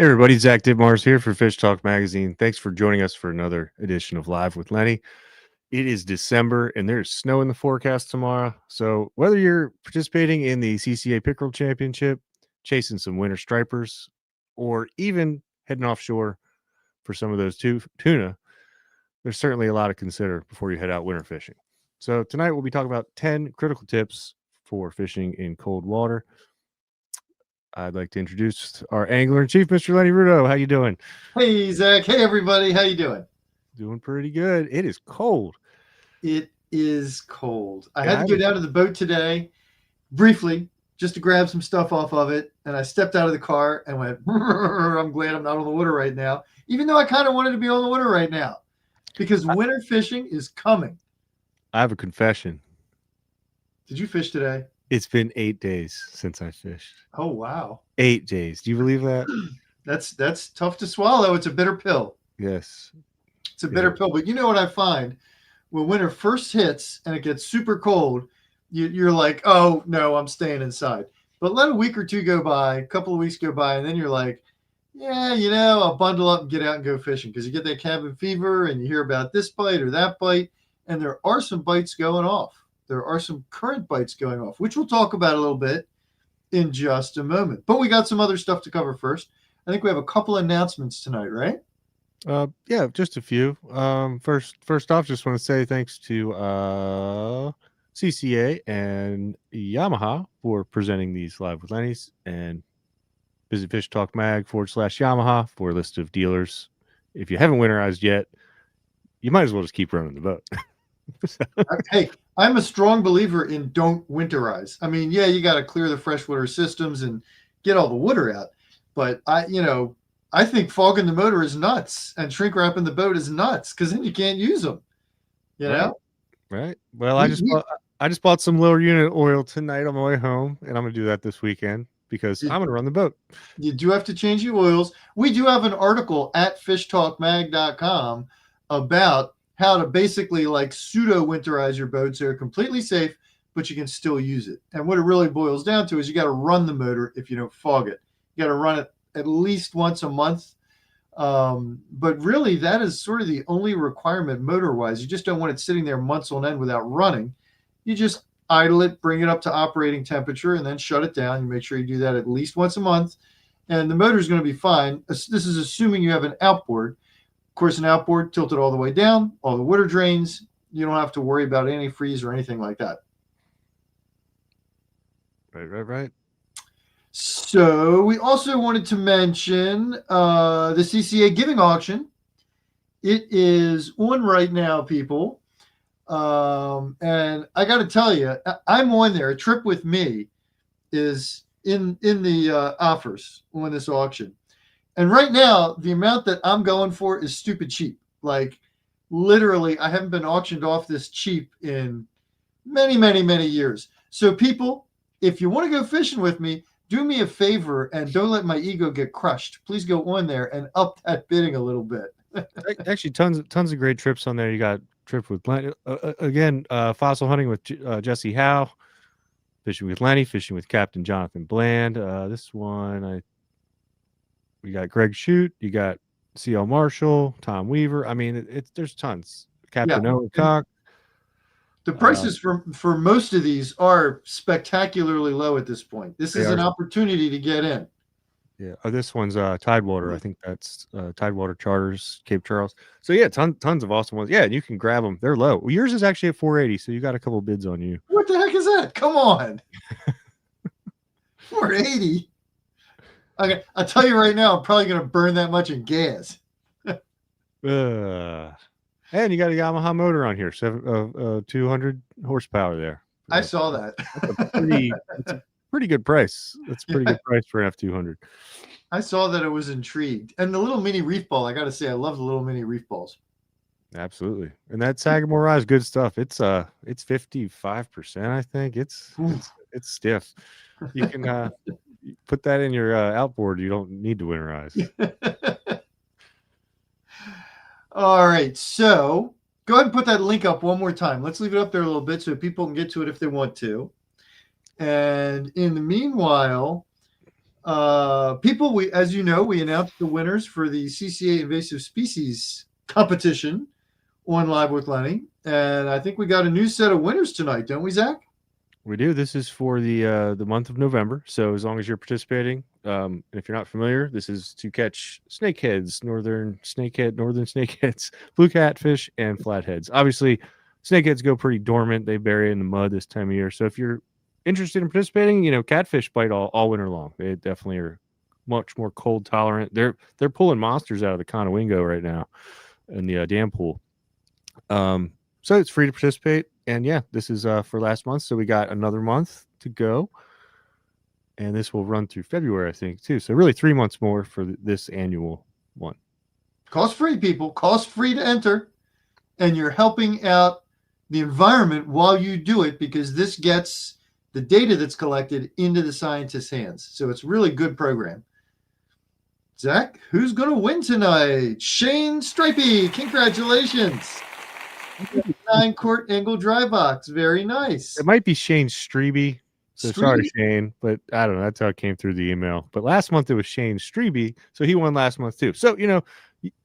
Hey everybody, Zach Dibmars here for Fish Talk Magazine. Thanks for joining us for another edition of Live with Lenny. It is December and there's snow in the forecast tomorrow. So whether you're participating in the CCA Pickerel Championship, chasing some winter stripers, or even heading offshore for some of those tuna, there's certainly a lot to consider before you head out winter fishing. So tonight we'll be talking about 10 critical tips for fishing in cold water. I'd like to introduce our angler in chief, Mr. Lenny Rudo. How you doing? Hey, Zach. Hey, everybody. How you doing? Doing pretty good. It is cold. It is cold. I Yeah, had to go down to the boat today briefly just to grab some stuff off of it. And I stepped out of the car and went, I'm glad I'm not on the water right now, even though I kind of wanted to be on the water right now because winter fishing is coming. I have a confession. Did you fish today? It's been 8 days since I fished. Oh, wow. 8 days. Do you believe that? That's tough to swallow. It's a bitter pill. Yes. It's a bitter pill. But you know what I find? When winter first hits and it gets super cold, you're like, oh, no, I'm staying inside. But let a week or two go by, a couple of weeks go by, and then you're like, yeah, I'll bundle up and get out and go fishing because you get that cabin fever and you hear about this bite or that bite. And there are some bites going off. There are some current bites going off, which we'll talk about a little bit in just a moment. But we got some other stuff to cover first. I think we have a couple announcements tonight, right? Yeah, just a few. First off, just want to say thanks to CCA and Yamaha for presenting these Live with Lenny's, and visit Fish Talk Mag /Yamaha for a list of dealers. If you haven't winterized yet, you might as well just keep running the boat. Hey, I'm a strong believer in don't winterize. I mean, yeah, you got to clear the freshwater systems and get all the water out. But I think fogging the motor is nuts and shrink wrapping the boat is nuts because then you can't use them. You know? Right. Well, I just bought some lower unit oil tonight on my way home, and I'm gonna do that this weekend because I'm gonna run the boat. You do have to change the oils. We do have an article at fishtalkmag.com about how to basically like pseudo winterize your boat so you're completely safe, but you can still use it. And what it really boils down to is you got to run the motor if you don't fog it. You got to run it at least once a month. But really, that is sort of the only requirement motor-wise. You just don't want it sitting there months on end without running. You just idle it, bring it up to operating temperature, and then shut it down. You make sure you do that at least once a month. And the motor is going to be fine. This is assuming you have an outboard. Of course, an outboard tilted all the way down, all the water drains. You don't have to worry about antifreeze or anything like that. Right. So we also wanted to mention the CCA giving auction. It is on right now, people. And I got to tell you, I'm on there. A trip with me is in the offers on this auction. And right now, the amount that I'm going for is stupid cheap. Like, literally, I haven't been auctioned off this cheap in many, many, many years. So, people, if you want to go fishing with me, do me a favor and don't let my ego get crushed. Please go on there and up that bidding a little bit. Actually, tons of great trips on there. You got trip with Lenny, again, fossil hunting with Jesse Howe, fishing with Lenny, fishing with Captain Jonathan Bland. This one, we got Greg Shute, you got C.L. Marshall, Tom Weaver. I mean, there's tons. Captain Owen Cock. The prices for most of these are spectacularly low at this point. This is an opportunity to get in. Yeah. This one's Tidewater. I think that's Tidewater Charters, Cape Charles. So yeah, tons of awesome ones. Yeah, and you can grab them. They're low. Well, yours is actually at 480, so you got a couple bids on you. What the heck is that? Come on. 480. Okay, I'll tell you right now, I'm probably going to burn that much in gas. And you got a Yamaha motor on here, 200 horsepower there. I saw that. That's a pretty good price. That's a pretty good price for an F200. I saw that. I was intrigued. And the little mini reef ball, I got to say, I love the little mini reef balls. Absolutely. And that Sagamore Rise, good stuff. It's 55%, I think. It's stiff. You can put that in your outboard. You don't need to winterize. All right. So go ahead and put that link up one more time. Let's leave it up there a little bit so people can get to it if they want to. And in the meanwhile, People, as you know, we announced the winners for the CCA invasive species competition on Live with Lenny, and I think we got a new set of winners tonight, don't we, Zach? We do. This is for the month of November. So as long as you're participating, and if you're not familiar, this is to catch snakeheads, northern snakeheads, blue catfish, and flatheads. Obviously, snakeheads go pretty dormant. They bury in the mud this time of year. So if you're interested in participating, catfish bite all winter long. They definitely are much more cold tolerant. They're pulling monsters out of the Conowingo right now in the dam pool. So it's free to participate. And yeah, this is for last month. So we got another month to go. And this will run through February, I think, too. So really 3 months more for this annual one. Cost free, people. Cost free to enter. And you're helping out the environment while you do it, because this gets the data that's collected into the scientists' hands. So it's a really good program. Zach, who's going to win tonight? Shane Stripey. Congratulations. 9-quart angle dry box. Very nice. It might be Shane Strebe. So sorry, Shane, but I don't know. That's how it came through the email. But last month it was Shane Strebe, so he won last month too. So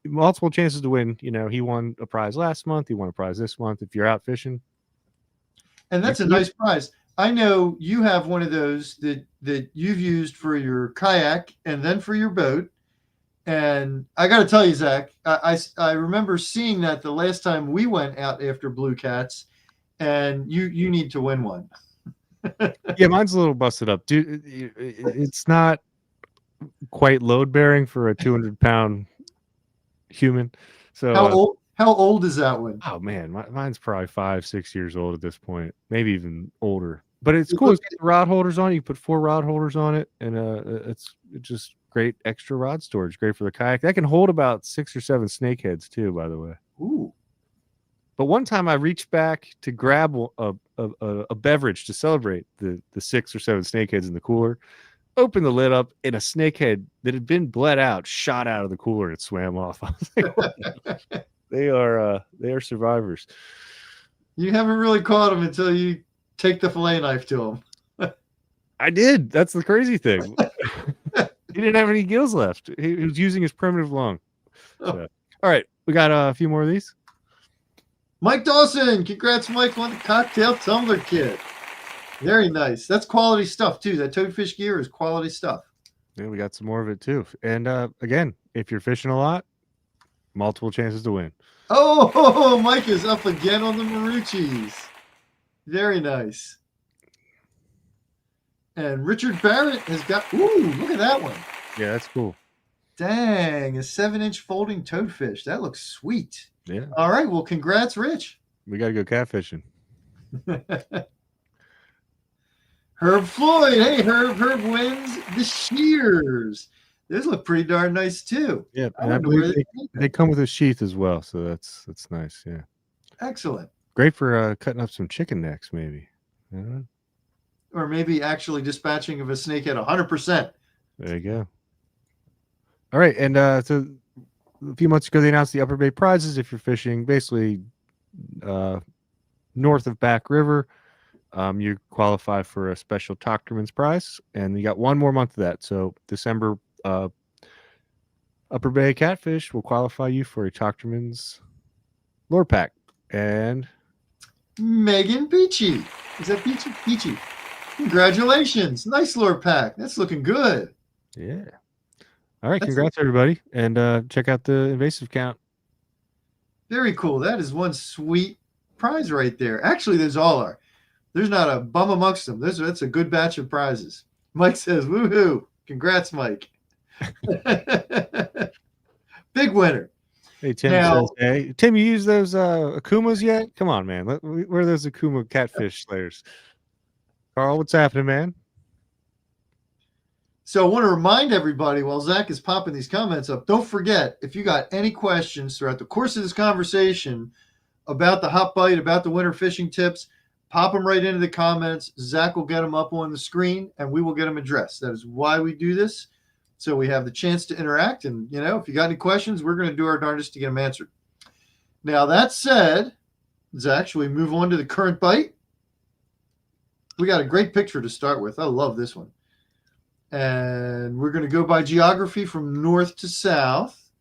multiple chances to win. He won a prize last month. He won a prize this month. If you're out fishing, and that's a nice prize. I know you have one of those that you've used for your kayak and then for your boat. And I got to tell you, Zach, I remember seeing that the last time we went out after blue cats, and you need to win one. Yeah, mine's a little busted up, dude. It's not quite load bearing for a 200-pound human. So how old is that one? Oh man, mine's probably 5-6 years old at this point, maybe even older. But it's cool. It's got the rod holders on it. You put 4 rod holders on it, and it's just great extra rod storage. Great for the kayak. That can hold about 6 or 7 snakeheads too, by the way. Ooh. But one time I reached back to grab a beverage to celebrate the 6 or 7 snakeheads in the cooler. Opened the lid up, and a snakehead that had been bled out shot out of the cooler and swam off. I was like, they are survivors. You haven't really caught them until you take the fillet knife to them. I did. That's the crazy thing. He didn't have any gills left. He was using his primitive lung. So. All right, we got a few more of these. Mike Dawson, congrats, Mike, on the cocktail tumbler kit. Very nice. That's quality stuff too. That toadfish gear is quality stuff. Yeah, we got some more of it too. And again, if you're fishing a lot, multiple chances to win. Oh, Mike is up again on the Marucci's. Very nice. And Richard Barrett has got, ooh, look at that one. Yeah, that's cool. Dang, a 7-inch folding toadfish. That looks sweet. Yeah. All right. Well, congrats, Rich. We got to go catfishing. Herb Floyd. Hey, Herb wins the shears. Those look pretty darn nice too. Yeah, and I believe they come with a sheath as well, so that's nice. Yeah. Excellent. Great for cutting up some chicken necks, maybe. Or maybe actually dispatching of a snakehead 100%. There you go. All right, and so a few months ago they announced the Upper Bay prizes. If you're fishing basically north of Back River, you qualify for a special Tochterman's prize, and you got one more month of that. So December, Upper Bay Catfish will qualify you for a Tochterman's lure pack. And Megan Peachy. Is that Peachy? Peachy. Congratulations. Nice lure pack. That's looking good. Yeah. All right. Congrats, everybody. And check out the invasive count. Very cool. That is one sweet prize right there. Actually, those all are. There's not a bum amongst them. That's a good batch of prizes. Mike says, woohoo. Congrats, Mike. Big winner. Hey, Tim says, hey, Tim, you use those Akumas yet? Come on, man. Where are those Akuma catfish slayers? Carl, what's happening, man? So I want to remind everybody while Zach is popping these comments up, don't forget, if you got any questions throughout the course of this conversation about the hot bite, about the winter fishing tips, pop them right into the comments. Zach will get them up on the screen, and we will get them addressed. That is why we do this, so we have the chance to interact. And, if you got any questions, we're going to do our darndest to get them answered. Now, that said, Zach, shall we move on to the current bite? We got a great picture to start with. I love this one. And we're going to go by geography from north to south.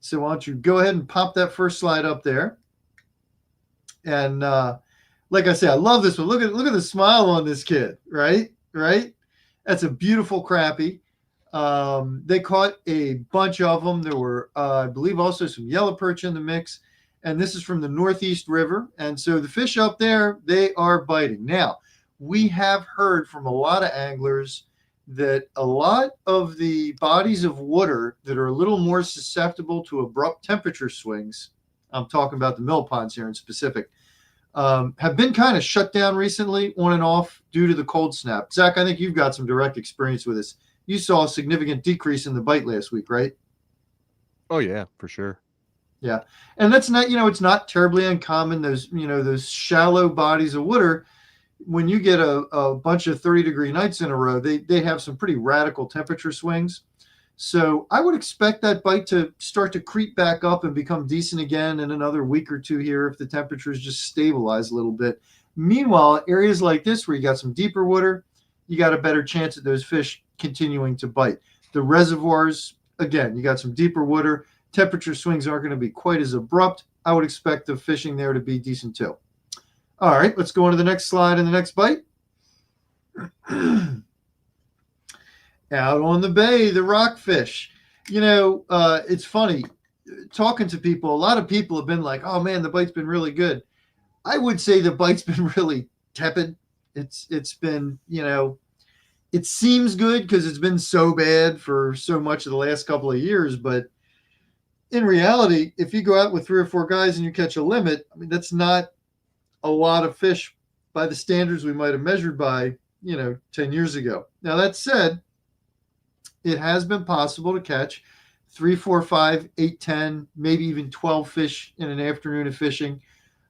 So why don't you go ahead and pop that first slide up there? And like I said, I love this one. Look at the smile on this kid, right? Right? That's a beautiful crappie. They caught a bunch of them. There were, I believe, also some yellow perch in the mix. And this is from the Northeast River. And so the fish up there, they are biting. Now, we have heard from a lot of anglers that a lot of the bodies of water that are a little more susceptible to abrupt temperature swings, I'm talking about the mill ponds here in specific, have been kind of shut down recently on and off due to the cold snap. Zach, I think you've got some direct experience with this. You saw a significant decrease in the bite last week, right? Oh yeah, for sure. Yeah. And that's not, it's not terribly uncommon. Those shallow bodies of water, when you get a bunch of 30-degree nights in a row, they have some pretty radical temperature swings. So I would expect that bite to start to creep back up and become decent again in another week or two here if the temperatures just stabilize a little bit. Meanwhile, areas like this where you got some deeper water, you got a better chance of those fish continuing to bite. The reservoirs, again, you got some deeper water. Temperature swings aren't going to be quite as abrupt. I would expect the fishing there to be decent too. All right, let's go on to the next slide and the next bite. Out on the bay, the rockfish. It's funny talking to people. A lot of people have been like, "Oh man, the bite's been really good." I would say the bite's been really tepid. It's been, it seems good because it's been so bad for so much of the last couple of years, but in reality, if you go out with 3 or 4 guys and you catch a limit, I mean, that's not a lot of fish by the standards we might have measured by, 10 years ago. Now, that said, it has been possible to catch 3, 4, 5, 8, 10, maybe even 12 fish in an afternoon of fishing.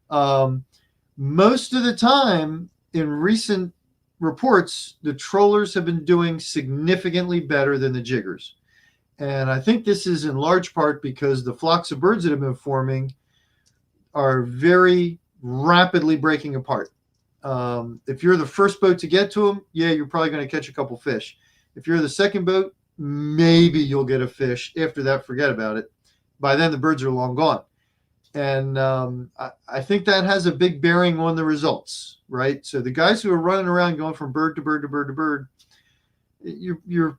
Most of the time, in recent reports, the trollers have been doing significantly better than the jiggers. And I think this is in large part because the flocks of birds that have been forming are very rapidly breaking apart. If you're the first boat to get to them, yeah, you're probably going to catch a couple fish. If you're the second boat, maybe you'll get a fish. After that, forget about it. By then, the birds are long gone. And I think that has a big bearing on the results, right? So the guys who are running around going from bird to bird to bird to bird, you're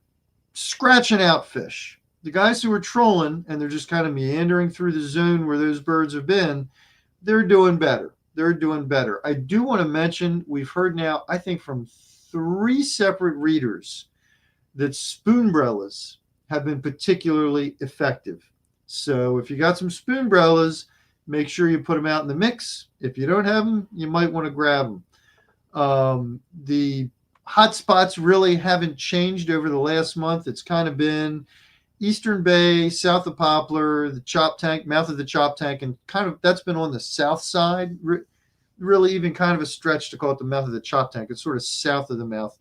scratching out fish. The guys who are trolling and they're just kind of meandering through the zone where those birds have been, they're doing better. They're doing better. I do want to mention we've heard now, I think, from 3 separate readers that spoonbrellas have been particularly effective. So if you got some spoonbrellas, make sure you put them out in the mix. If you don't have them, you might want to grab them. The hot spots really haven't changed over the last month. It's kind of been Eastern Bay, south of Poplar, the Chop Tank, mouth of the Chop Tank, and kind of that's been on the south side. Really even kind of a stretch to call it the mouth of the Chop Tank. It's sort of south of the mouth.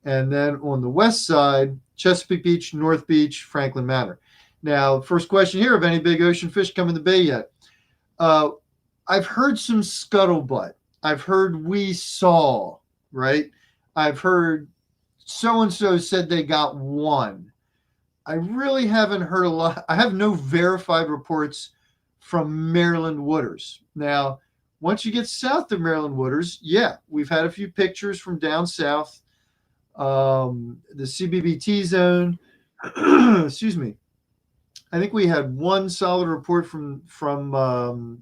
And then on the west side, Chesapeake Beach, North Beach, Franklin Manor. Now, first question here, have any big ocean fish come in the bay yet? I've heard some scuttlebutt. I've heard we saw, right? I've heard so-and-so said they got 1. I really haven't heard a lot. I have no verified reports from Maryland waters. Now, once you get south of Maryland waters, yeah, we've had a few pictures from down south, the CBBT zone. Excuse me. I think we had 1 solid report from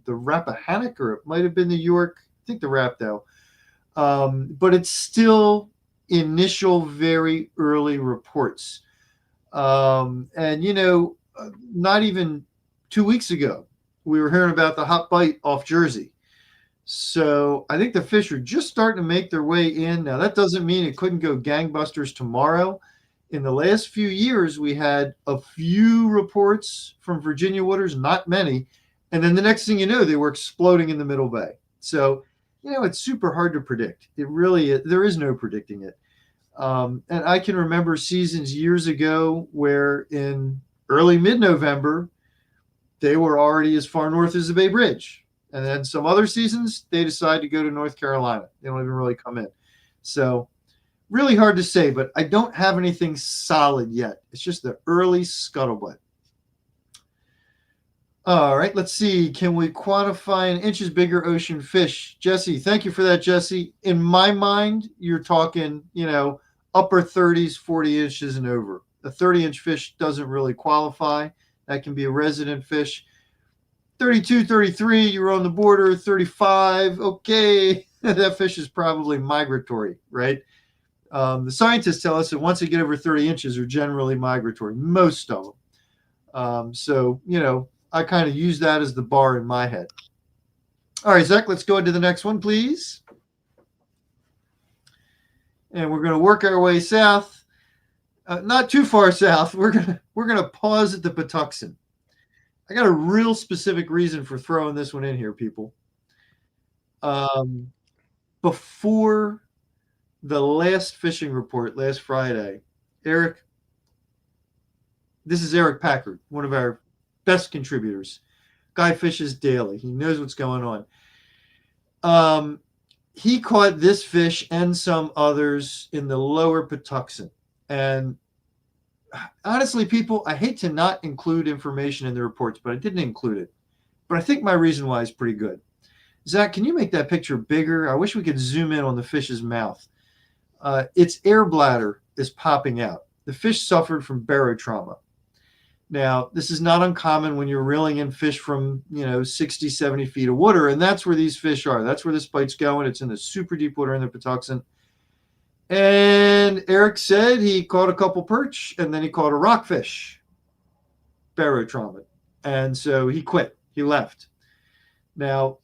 the Rappahannock, or it might have been the York. I think the Rap, though. But it's still initial, very early reports. And, not even 2 weeks ago, we were hearing about the hot bite off Jersey. So I think the fish are just starting to make their way in. Now, that doesn't mean it couldn't go gangbusters tomorrow. In the last few years, we had a few reports from Virginia waters, not many. And then the next thing you know, they were exploding in the Middle Bay. So, it's super hard to predict. It really is. There is no predicting it. And I can remember seasons years ago where in early mid-November, they were already as far north as the Bay Bridge. And then some other seasons, they decide to go to North Carolina. They don't even really come in. So Really hard to say, but I don't have anything solid yet. It's just the early scuttlebutt. All right, let's see. Can we quantify an inches bigger ocean fish? Jesse, thank you for that, Jesse. In my mind, you're talking, upper 30s, 40 inches and over. A 30-inch fish doesn't really qualify. That can be a resident fish. 32, 33, you're on the border. 35, okay. That fish is probably migratory, right? The scientists tell us that once they get over 30 inches, they're generally migratory, most of them. So, I kind of use that as the bar in my head. All right, Zach, let's go into the next one, please. And we're going to work our way south. Not too far south. We're gonna pause at the Patuxent. I got a real specific reason for throwing this one in here, people. Before the last fishing report last Friday, this is Eric Packard, one of our best contributors. Guy fishes daily. He knows what's going on. He caught this fish and some others in the lower Patuxent. And honestly, people, I hate to not include information in the reports, but I didn't include it. But I think my reason why is pretty good. Zach, can you make that picture bigger? I wish we could zoom in on the fish's mouth. Its air bladder is popping out. The fish suffered from barotrauma. Now, this is not uncommon when you're reeling in fish from, 60, 70 feet of water, and that's where these fish are. That's where this bite's going. It's in the super deep water in the Patuxent. And Eric said he caught a couple perch, and then he caught a rockfish, barotrauma. And so he quit. He left. Now,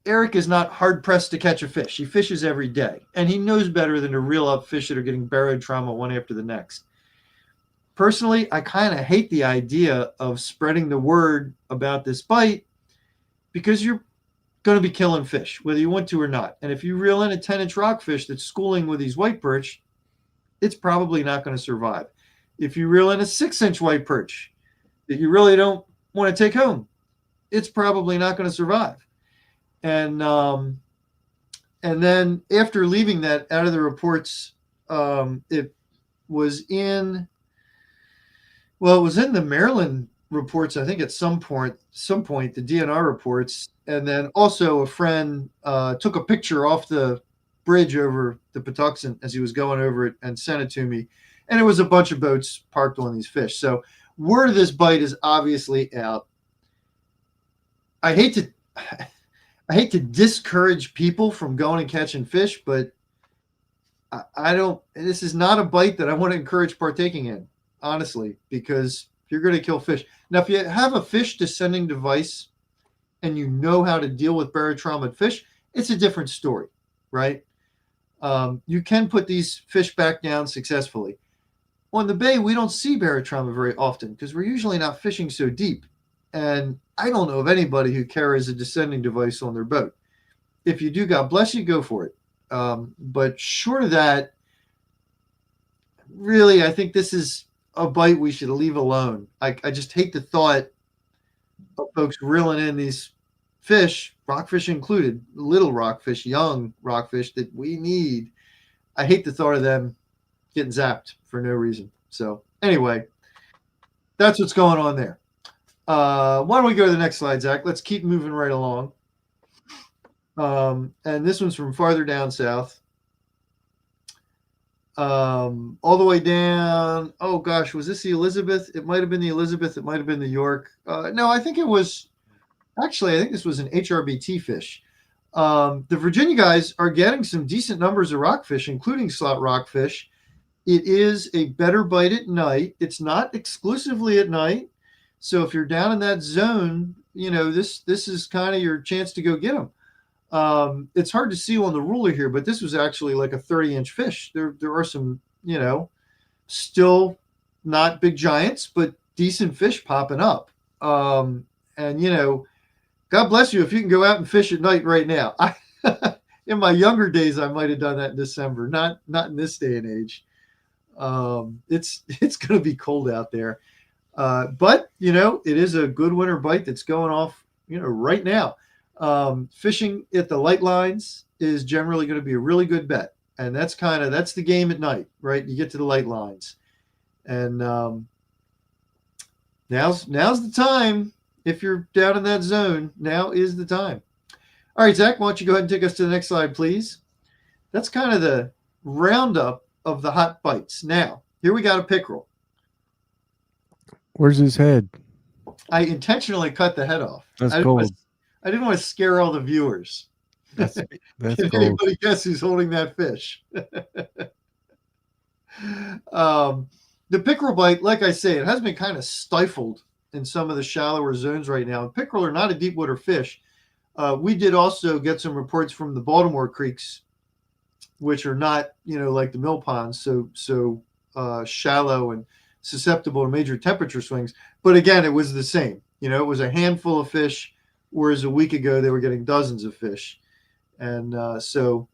Eric is not hard-pressed to catch a fish. He fishes every day, and he knows better than to reel up fish that are getting barotrauma one after the next. Personally, I kind of hate the idea of spreading the word about this bite because you're going to be killing fish, whether you want to or not. And if you reel in a 10-inch rockfish that's schooling with these white perch, it's probably not going to survive. If you reel in a 6-inch white perch that you really don't want to take home, it's probably not going to survive. And then after leaving that out of the reports, it was in the Maryland reports, I think at some point, the DNR reports, and then also a friend took a picture off the bridge over the Patuxent as he was going over it and sent it to me. And it was a bunch of boats parked on these fish. So word of this bite is obviously out. I hate to discourage people from going and catching fish, but this is not a bite that I want to encourage partaking in, honestly, because you're going to kill fish. Now, if you have a fish descending device and you know how to deal with barotrauma fish, it's a different story, right? You can put these fish back down successfully. On the bay, we don't see barotrauma very often because we're usually not fishing so deep. And I don't know of anybody who carries a descending device on their boat. If you do, God bless you, go for it. But short of that, really, I think this is a bite we should leave alone. I just hate the thought of folks reeling in these fish, rockfish included, little rockfish, young rockfish that we need. I hate the thought of them getting zapped for no reason. So anyway, that's what's going on there. Why don't we go to the next slide, Zach? Let's keep moving right along. And this one's from farther down south. All the way down. Oh gosh, was this the Elizabeth? It might have been the Elizabeth. It might have been the York. No, I think it was. Actually, I think this was an HRBT fish. The Virginia guys are getting some decent numbers of rockfish, including slot rockfish. It is a better bite at night. It's not exclusively at night. So if you're down in that zone, this is kind of your chance to go get them. It's hard to see on the ruler here, but this was actually like a 30-inch fish. There are some, still not big giants, but decent fish popping up. And God bless you if you can go out and fish at night right now. In my younger days, I might have done that in December. Not in this day and age. It's going to be cold out there. But it is a good winter bite that's going off, right now. Fishing at the light lines is generally going to be a really good bet. And that's the game at night, right? You get to the light lines, and now's the time. If you're down in that zone, now is the time. All right, Zach, why don't you go ahead and take us to the next slide, please? That's kind of the roundup of the hot bites. Now, here we got a pickerel. Where's his head? I intentionally cut the head off. That's gold. I didn't want to scare all the viewers. That's Can gold. anybody guess who's holding that fish? The pickerel bite, like I say, it has been kind of stifled in some of the shallower zones right now. Pickerel are not a deep water fish. We did also get some reports from the Baltimore creeks, which are not, like the mill ponds, so shallow and susceptible to major temperature swings. But again, it was the same. It was a handful of fish, whereas a week ago they were getting dozens of fish. And so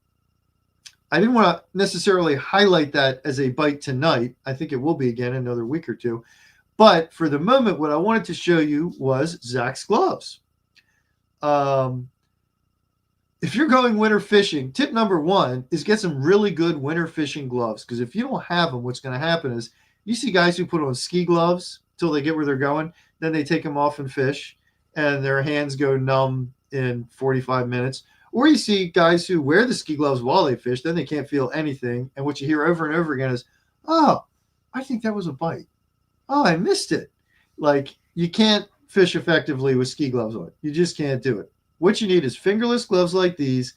I didn't want to necessarily highlight that as a bite tonight. I think it will be again in another week or two. But for the moment, what I wanted to show you was Zach's gloves. If you're going winter fishing, tip number one is get some really good winter fishing gloves. Because if you don't have them, what's going to happen is you see guys who put on ski gloves till they get where they're going. Then they take them off and fish, and their hands go numb in 45 minutes. Or you see guys who wear the ski gloves while they fish, then they can't feel anything. And what you hear over and over again is, oh, I think that was a bite. Oh, I missed it. Like, you can't fish effectively with ski gloves on. You just can't do it. What you need is fingerless gloves like these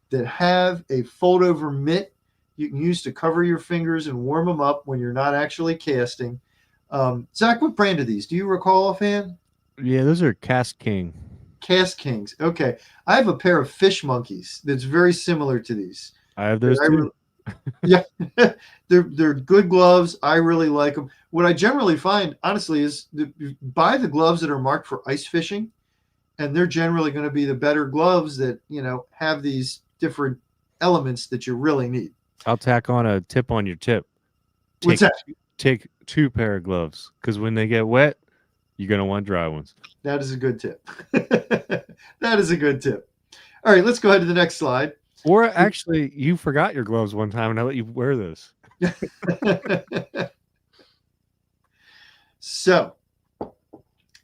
that have a fold over mitt you can use to cover your fingers and warm them up when you're not actually casting. Zach, what brand are these? Do you recall offhand? Yeah, those are Cast King. Cast Kings. Okay. I have a pair of fish monkeys that's very similar to these. I have those too. Yeah. They're good gloves. I really like them. What I generally find, honestly, is buy the gloves that are marked for ice fishing, and they're generally going to be the better gloves that, have these different elements that you really need. I'll tack on a tip on your tip. What's that? Take 2 pair of gloves, because when they get wet, you're going to want dry ones. That is a good tip. That is a good tip. All right, let's go ahead to the next slide. Or actually, you forgot your gloves one time, and I let you wear this. So,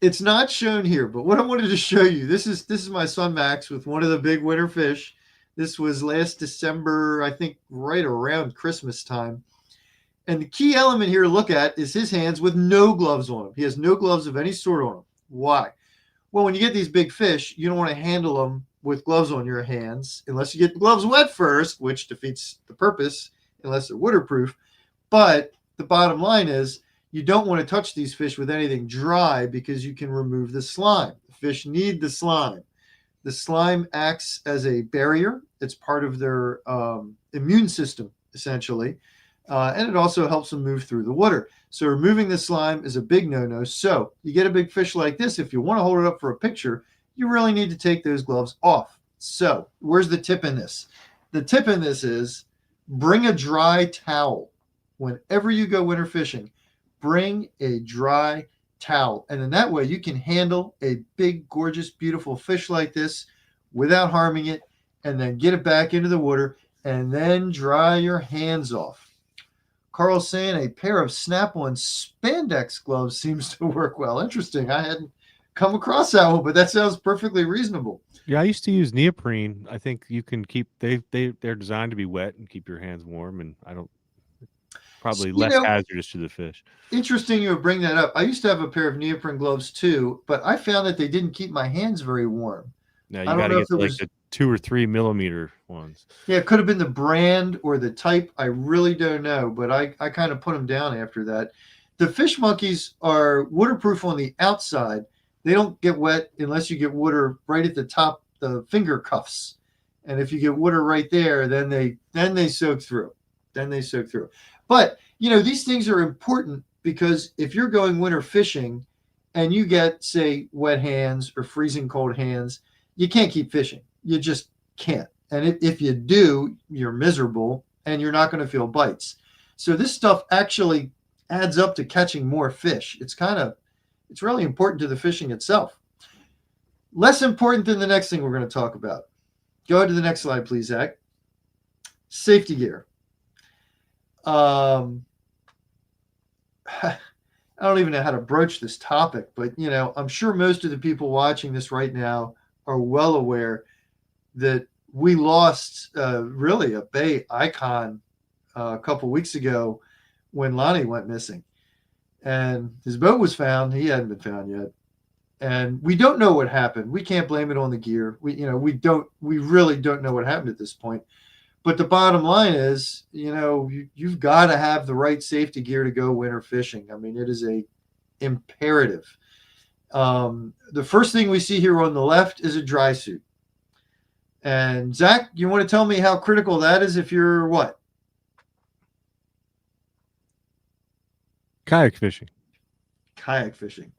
it's not shown here, but what I wanted to show you, this is my son Max with one of the big winter fish. This was last December, I think right around Christmas time. And the key element here to look at is his hands with no gloves on him. He has no gloves of any sort on him. Why? Well, when you get these big fish, you don't want to handle them with gloves on your hands unless you get the gloves wet first, which defeats the purpose unless they're waterproof. But the bottom line is you don't want to touch these fish with anything dry because you can remove the slime. The fish need the slime. The slime acts as a barrier. It's part of their immune system, essentially. And it also helps them move through the water. So removing the slime is a big no-no. So you get a big fish like this, if you want to hold it up for a picture, you really need to take those gloves off. So where's the tip in this? The tip in this is bring a dry towel. Whenever you go winter fishing, bring a dry towel. And in that way, you can handle a big, gorgeous, beautiful fish like this without harming it, and then get it back into the water and then dry your hands off. Carl's saying a pair of snap-on spandex gloves seems to work well. Interesting. I hadn't come across that one, but that sounds perfectly reasonable. Yeah, I used to use neoprene. I think you can keep they're designed to be wet and keep your hands warm, and I don't probably less hazardous to the fish. Interesting you would bring that up. I used to have a pair of neoprene gloves too, but I found that they didn't keep my hands very warm. Now you got to get like the 2 or 3 millimeter ones. Yeah, it could have been the brand or the type. I really don't know, but I kind of put them down after that. The fish monkeys are waterproof on the outside. They don't get wet unless you get water right at the top, the finger cuffs. And if you get water right there, then they soak through. But, these things are important because if you're going winter fishing and you get, say, wet hands or freezing cold hands, you can't keep fishing. You just can't. And if you do, you're miserable and you're not going to feel bites. So this stuff actually adds up to catching more fish. It's really important to the fishing itself. Less important than the next thing we're going to talk about. Go to the next slide, please, Zach. Safety gear. Um, I don't even know how to broach this topic, but I'm sure most of the people watching this right now are well aware that we lost really a Bay icon a couple weeks ago when Lonnie went missing, and his boat was found. He hadn't been found yet, and we don't know what happened. We can't blame it on the gear. We really don't know what happened at this point. But the bottom line is, you've got to have the right safety gear to go winter fishing. I mean, it is a imperative. The first thing we see here on the left is a dry suit. And Zach, you want to tell me how critical that is if you're what? Kayak fishing. Kayak fishing.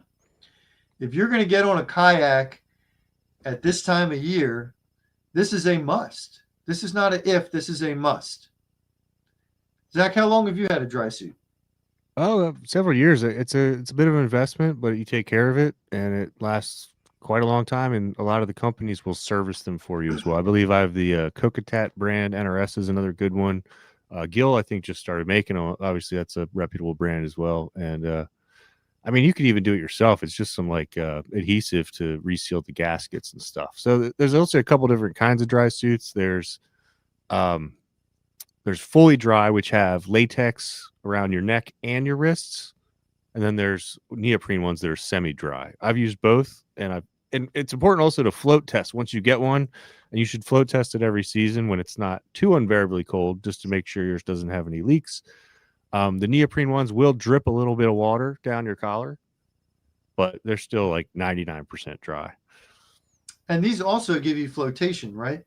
If you're going to get on a kayak at this time of year, this is a must. This is not a if, this is a must. Zach, how long have you had a dry suit? Oh, several years. It's a bit of an investment, but you take care of it, and it lasts quite a long time. And a lot of the companies will service them for you as well. I believe I have the Kokatat brand. NRS is another good one. Gill, I think, just started making them. Obviously, that's a reputable brand as well. And I mean, you could even do it yourself. It's just some like adhesive to reseal the gaskets and stuff. So there's also a couple different kinds of dry suits. Um, there's fully dry, which have latex around your neck and your wrists, and then there's neoprene ones that are semi-dry. I've used both, and it's important also to float test once you get one, and you should float test it every season when it's not too unbearably cold, just to make sure yours doesn't have any leaks. The neoprene ones will drip a little bit of water down your collar, but they're still like 99% dry. And these also give you flotation, right?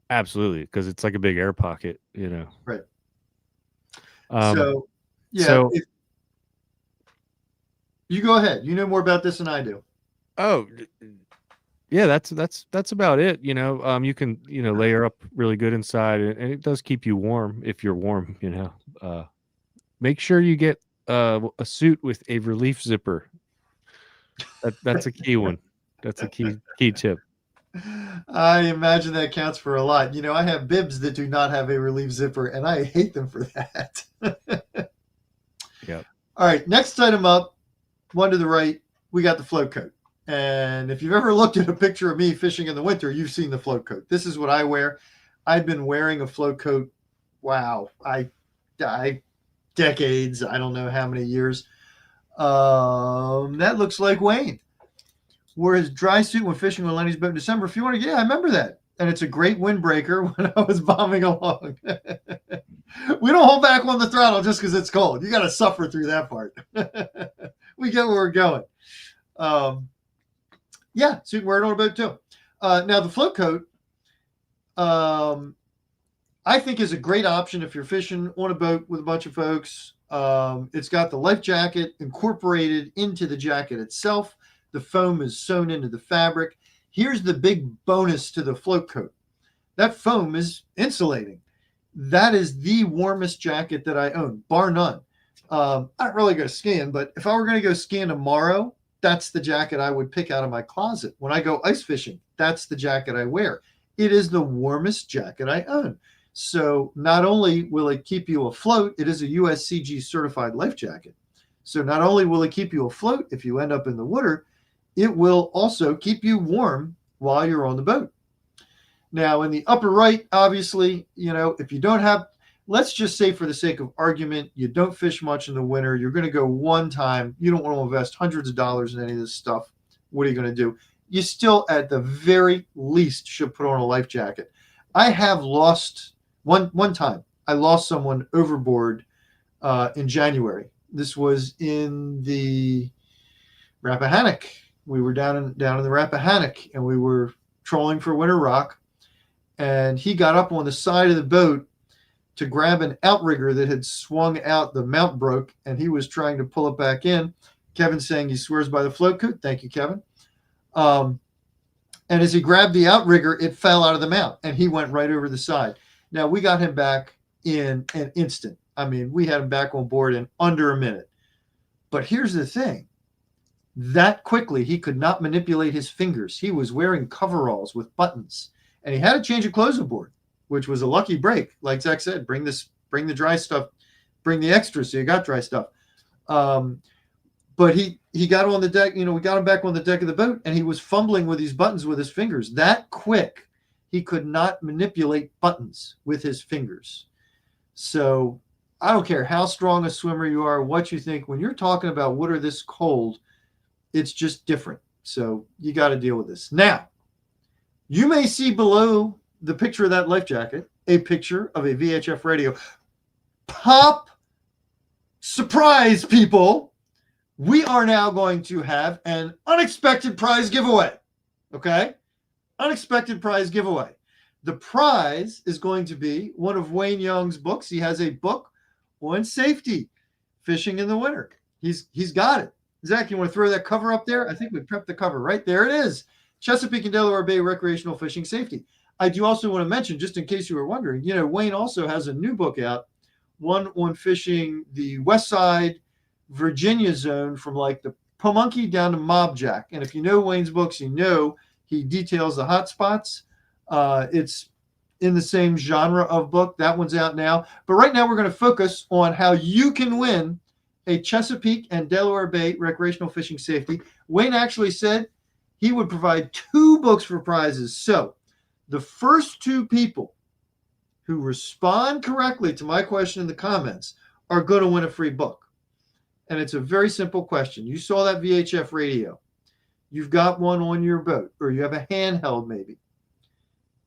Absolutely, because it's like a big air pocket, Right. Um, So, yeah, so if you go ahead. You know more about this than I do. oh yeah, that's about it. You can layer up really good inside, and it does keep you warm if you're warm. Make sure you get a suit with a relief zipper. That's a key one. That's a key tip. I imagine that counts for a lot. I have bibs that do not have a relief zipper, and I hate them for that. Yeah. All right, next item up, one to the right, we got the float coat. And if you've ever looked at a picture of me fishing in the winter, you've seen the float coat. This is what I wear. I've been wearing a float coat. Wow, I decades. I don't know how many years. That looks like Wayne. Wore his dry suit when fishing on Lenny's boat in December. If you want to, yeah, I remember that. And it's a great windbreaker when I was bombing along. We don't hold back on the throttle just because it's cold. You got to suffer through that part. We get where we're going. Yeah, so you can wear it on a boat too. Now, the float coat, I think, is a great option if you're fishing on a boat with a bunch of folks. It's got the life jacket incorporated into the jacket itself. The foam is sewn into the fabric. Here's the big bonus to the float coat. That foam is insulating. That is the warmest jacket that I own, bar none. I don't really go skiing, but if I were going to go skiing tomorrow, that's the jacket I would pick out of my closet. When I go ice fishing, that's the jacket I wear. It is the warmest jacket I own. So not only will it keep you afloat, it is a USCG certified life jacket. So not only will it keep you afloat if you end up in the water, it will also keep you warm while you're on the boat. Now, in the upper right, obviously, if you don't have, let's just say for the sake of argument, you don't fish much in the winter. You're going to go one time. You don't want to invest hundreds of dollars in any of this stuff. What are you going to do? You still, at the very least, should put on a life jacket. I have lost one time. I lost someone overboard in January. This was in the Rappahannock. We were down in the Rappahannock, and we were trolling for winter rock. And he got up on the side of the boat to grab an outrigger that had swung out. The mount broke, and he was trying to pull it back in. Kevin's saying he swears by the float coat. Thank you, Kevin. And as he grabbed the outrigger, it fell out of the mount, and he went right over the side. Now, we got him back in an instant. I mean, we had him back on board in under a minute. But here's the thing. That quickly, he could not manipulate his fingers. He was wearing coveralls with buttons, and he had a change of clothes aboard, which was a lucky break. Like Zach said, bring the dry stuff. bring the extra so you got dry stuff. But he got on the deck, we got him back on the deck of the boat, and he was fumbling with these buttons with his fingers. That quick, he could not manipulate buttons with his fingers. So I don't care how strong a swimmer you are, what you think, when you're talking about water this cold, it's just different. So you got to deal with this. Now, you may see below the picture of that life jacket a picture of a VHF radio. Pop! Surprise, people! We are now going to have an unexpected prize giveaway. Okay? Unexpected prize giveaway. The prize is going to be one of Wayne Young's books. He has a book on safety, fishing in the winter. He's got it. Zach, you want to throw that cover up there? I think we prepped the cover. Right there it is. Chesapeake and Delaware Bay Recreational Fishing Safety. I do also want to mention, just in case you were wondering, Wayne also has a new book out, one on fishing the West Side Virginia zone from like the Pamunkey down to Mobjack. And if you know Wayne's books, he details the hot spots. It's in the same genre of book. That one's out now. But right now we're going to focus on how you can win a Chesapeake and Delaware Bay Recreational Fishing Safety. Wayne actually said he would provide 2 books for prizes. So the first 2 people who respond correctly to my question in the comments are going to win a free book. And it's a very simple question. You saw that VHF radio. You've got one on your boat, or you have a handheld maybe.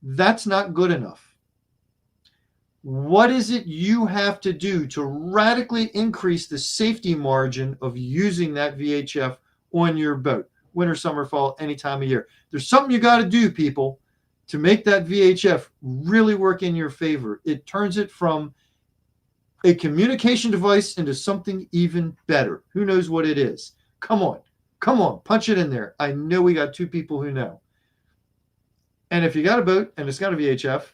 That's not good enough. What is it you have to do to radically increase the safety margin of using that VHF on your boat? Winter, summer, fall, any time of year. There's something you got to do, people, to make that VHF really work in your favor. It turns it from a communication device into something even better. Who knows what it is? Come on, punch it in there. I know we got 2 people who know. And if you got a boat and it's got a VHF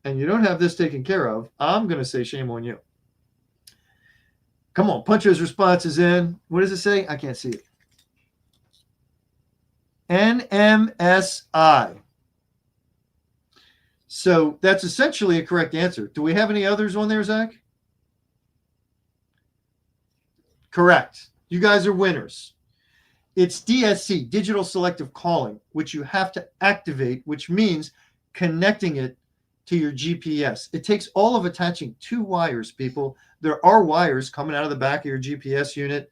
and you don't have this taken care of, I'm going to say shame on you. Come on, punch those responses in. What does it say? I can't see it. NMSI. So that's essentially a correct answer. Do we have any others on there, Zach? Correct. You guys are winners. It's DSC, Digital Selective Calling, which you have to activate, which means connecting it to your GPS. It takes all of attaching 2 wires, people. There are wires coming out of the back of your GPS unit.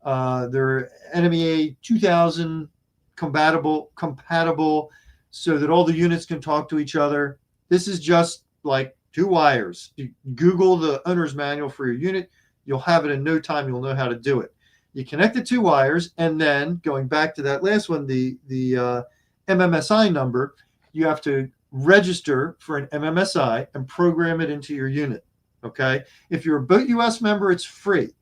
They're NMEA 2000 compatible so that all the units can talk to each other. This is just like 2 wires. You Google the owner's manual for your unit. You'll have it in no time. You'll know how to do it. You connect the 2 wires, and then going back to that last one, the MMSI number, you have to register for an MMSI and program it into your unit. Okay? If you're a Boat US member, it's free.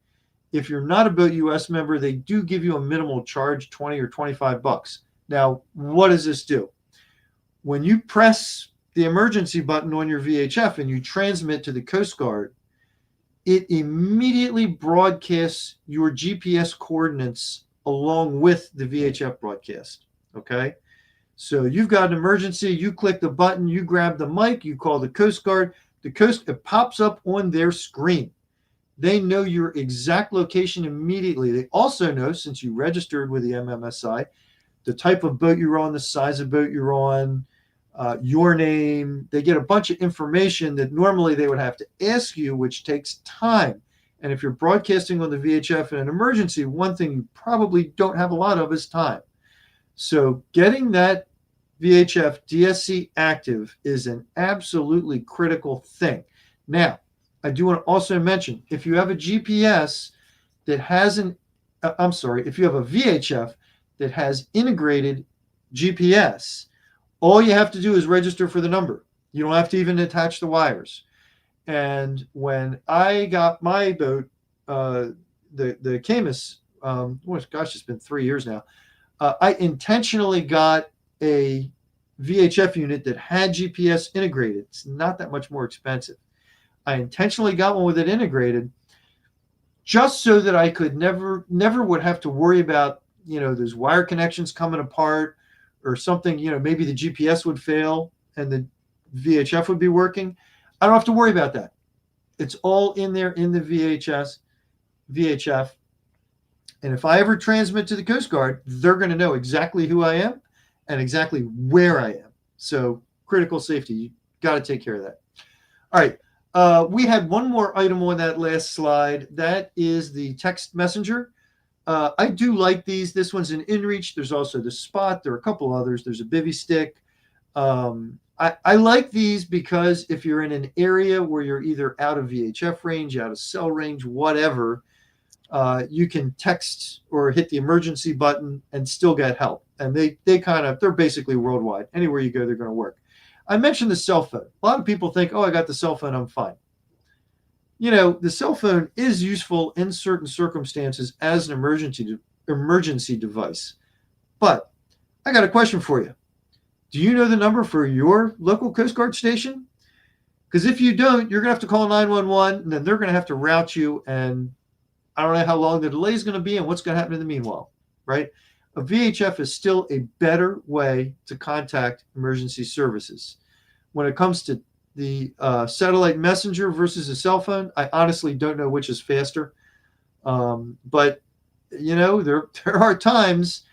If you're not a Boat US member, they do give you a minimal charge, 20 or 25 bucks. Now, what does this do? When you press the emergency button on your VHF and you transmit to the Coast Guard, it immediately broadcasts your GPS coordinates along with the VHF broadcast. Okay? So you've got an emergency, you click the button, you grab the mic, you call the Coast Guard, it pops up on their screen. They know your exact location immediately. They also know, since you registered with the MMSI, the type of boat you're on, the size of boat you're on, your name. They get a bunch of information that normally they would have to ask you, which takes time. And if you're broadcasting on the VHF in an emergency, one thing you probably don't have a lot of is time. So getting that VHF DSC active is an absolutely critical thing. Now, I do want to also mention, if you have a GPS that has if you have a VHF that has integrated GPS, all you have to do is register for the number. You don't have to even attach the wires. And when I got my boat, the Camus, it's been 3 years now. I intentionally got a VHF unit that had GPS integrated. It's not that much more expensive. I intentionally got one with it integrated just so that I could never would have to worry about, those wire connections coming apart or something, maybe the GPS would fail and the VHF would be working. I don't have to worry about that. It's all in there in the VHF. And if I ever transmit to the Coast Guard, they're going to know exactly who I am and exactly where I am. So critical safety, you got to take care of that. All right. We had one more item on that last slide. That is the text messenger. I do like these. This one's an InReach. There's also the Spot. There are a couple others. There's a Bivy Stick. I like these because if you're in an area where you're either out of VHF range, out of cell range, whatever, you can text or hit the emergency button and still get help. And they're basically worldwide. Anywhere you go, they're going to work. I mentioned the cell phone. A lot of people think, oh, I got the cell phone, I'm fine. The cell phone is useful in certain circumstances as an emergency device. But I got a question for you. Do you know the number for your local Coast Guard station? Because if you don't, you're going to have to call 911, and then they're going to have to route you, and I don't know how long the delay is going to be and what's going to happen in the meanwhile, right? A VHF is still a better way to contact emergency services. When it comes to the satellite messenger versus a cell phone, I honestly don't know which is faster. But, there are times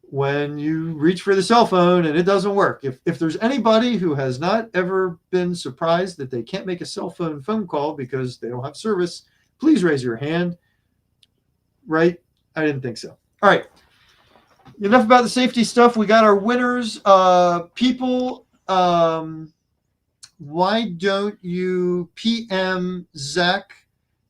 when you reach for the cell phone and it doesn't work. If there's anybody who has not ever been surprised that they can't make a cell phone call because they don't have service, please raise your hand. Right? I didn't think so. All right. Enough about the safety stuff. We got our winners. People, why don't you PM Zach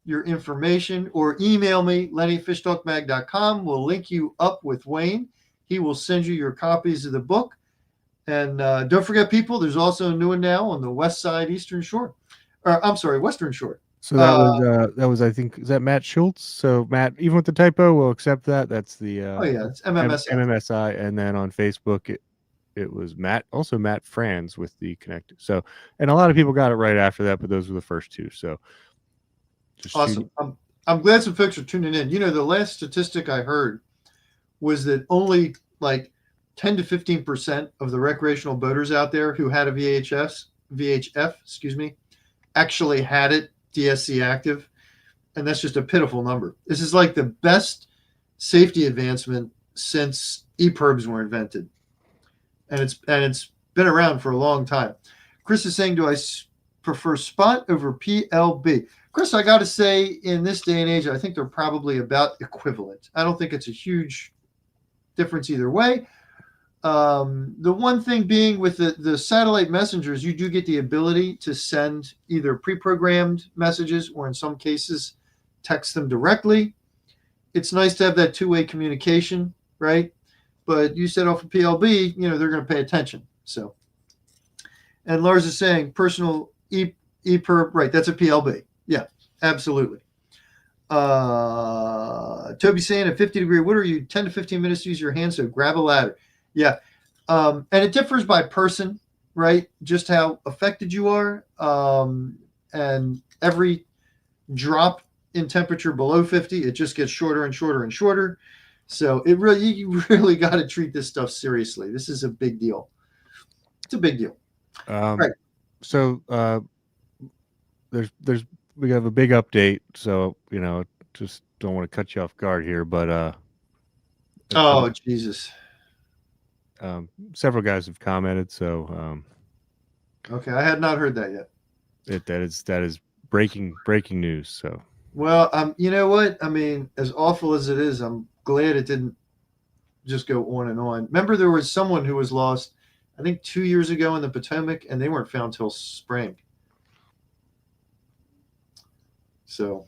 your information or email me, lenny@fishtalkmag.com. We'll link you up with Wayne. He will send you your copies of the book. And don't forget, people, there's also a new one now on the west side, Western Shore. So that was I think, is that Matt Schultz? So Matt, even with the typo, we'll accept that. That's the it's MMSI. MMSI, and then on Facebook it was Matt Franz with the connector. So, and a lot of people got it right after that, but those were the first two. So just awesome. I'm glad some folks are tuning in. The last statistic I heard was that only like 10 to 15% of the recreational boaters out there who had a VHF, actually had it DSC active. And that's just a pitiful number. This is like the best safety advancement since EPIRBs were invented. And it's been around for a long time. Chris is saying, do I prefer Spot over PLB? Chris, I got to say, in this day and age, I think they're probably about equivalent. I don't think it's a huge difference either way. The one thing being with the satellite messengers, you do get the ability to send either pre-programmed messages or in some cases text them directly. It's nice to have that two-way communication, right? But you set off a PLB, they're going to pay attention. So, and Lars is saying personal EPIRB, right? That's a PLB. Yeah, absolutely. Toby's saying at 50 degree water, you 10 to 15 minutes to use your hands, so grab a ladder. Yeah. And it differs by person, right? Just how affected you are. And every drop in temperature below 50, it just gets shorter and shorter and shorter. So you really got to treat this stuff seriously. This is a big deal. It's a big deal. Right. So we have a big update. So, just don't want to cut you off guard here, but oh, Jesus. Several guys have commented, so okay, I had not heard that yet. That is breaking news. So, well, you know what? I mean, as awful as it is, I'm glad it didn't just go on and on. Remember, there was someone who was lost, I think 2 years ago in the Potomac, and they weren't found till spring. So,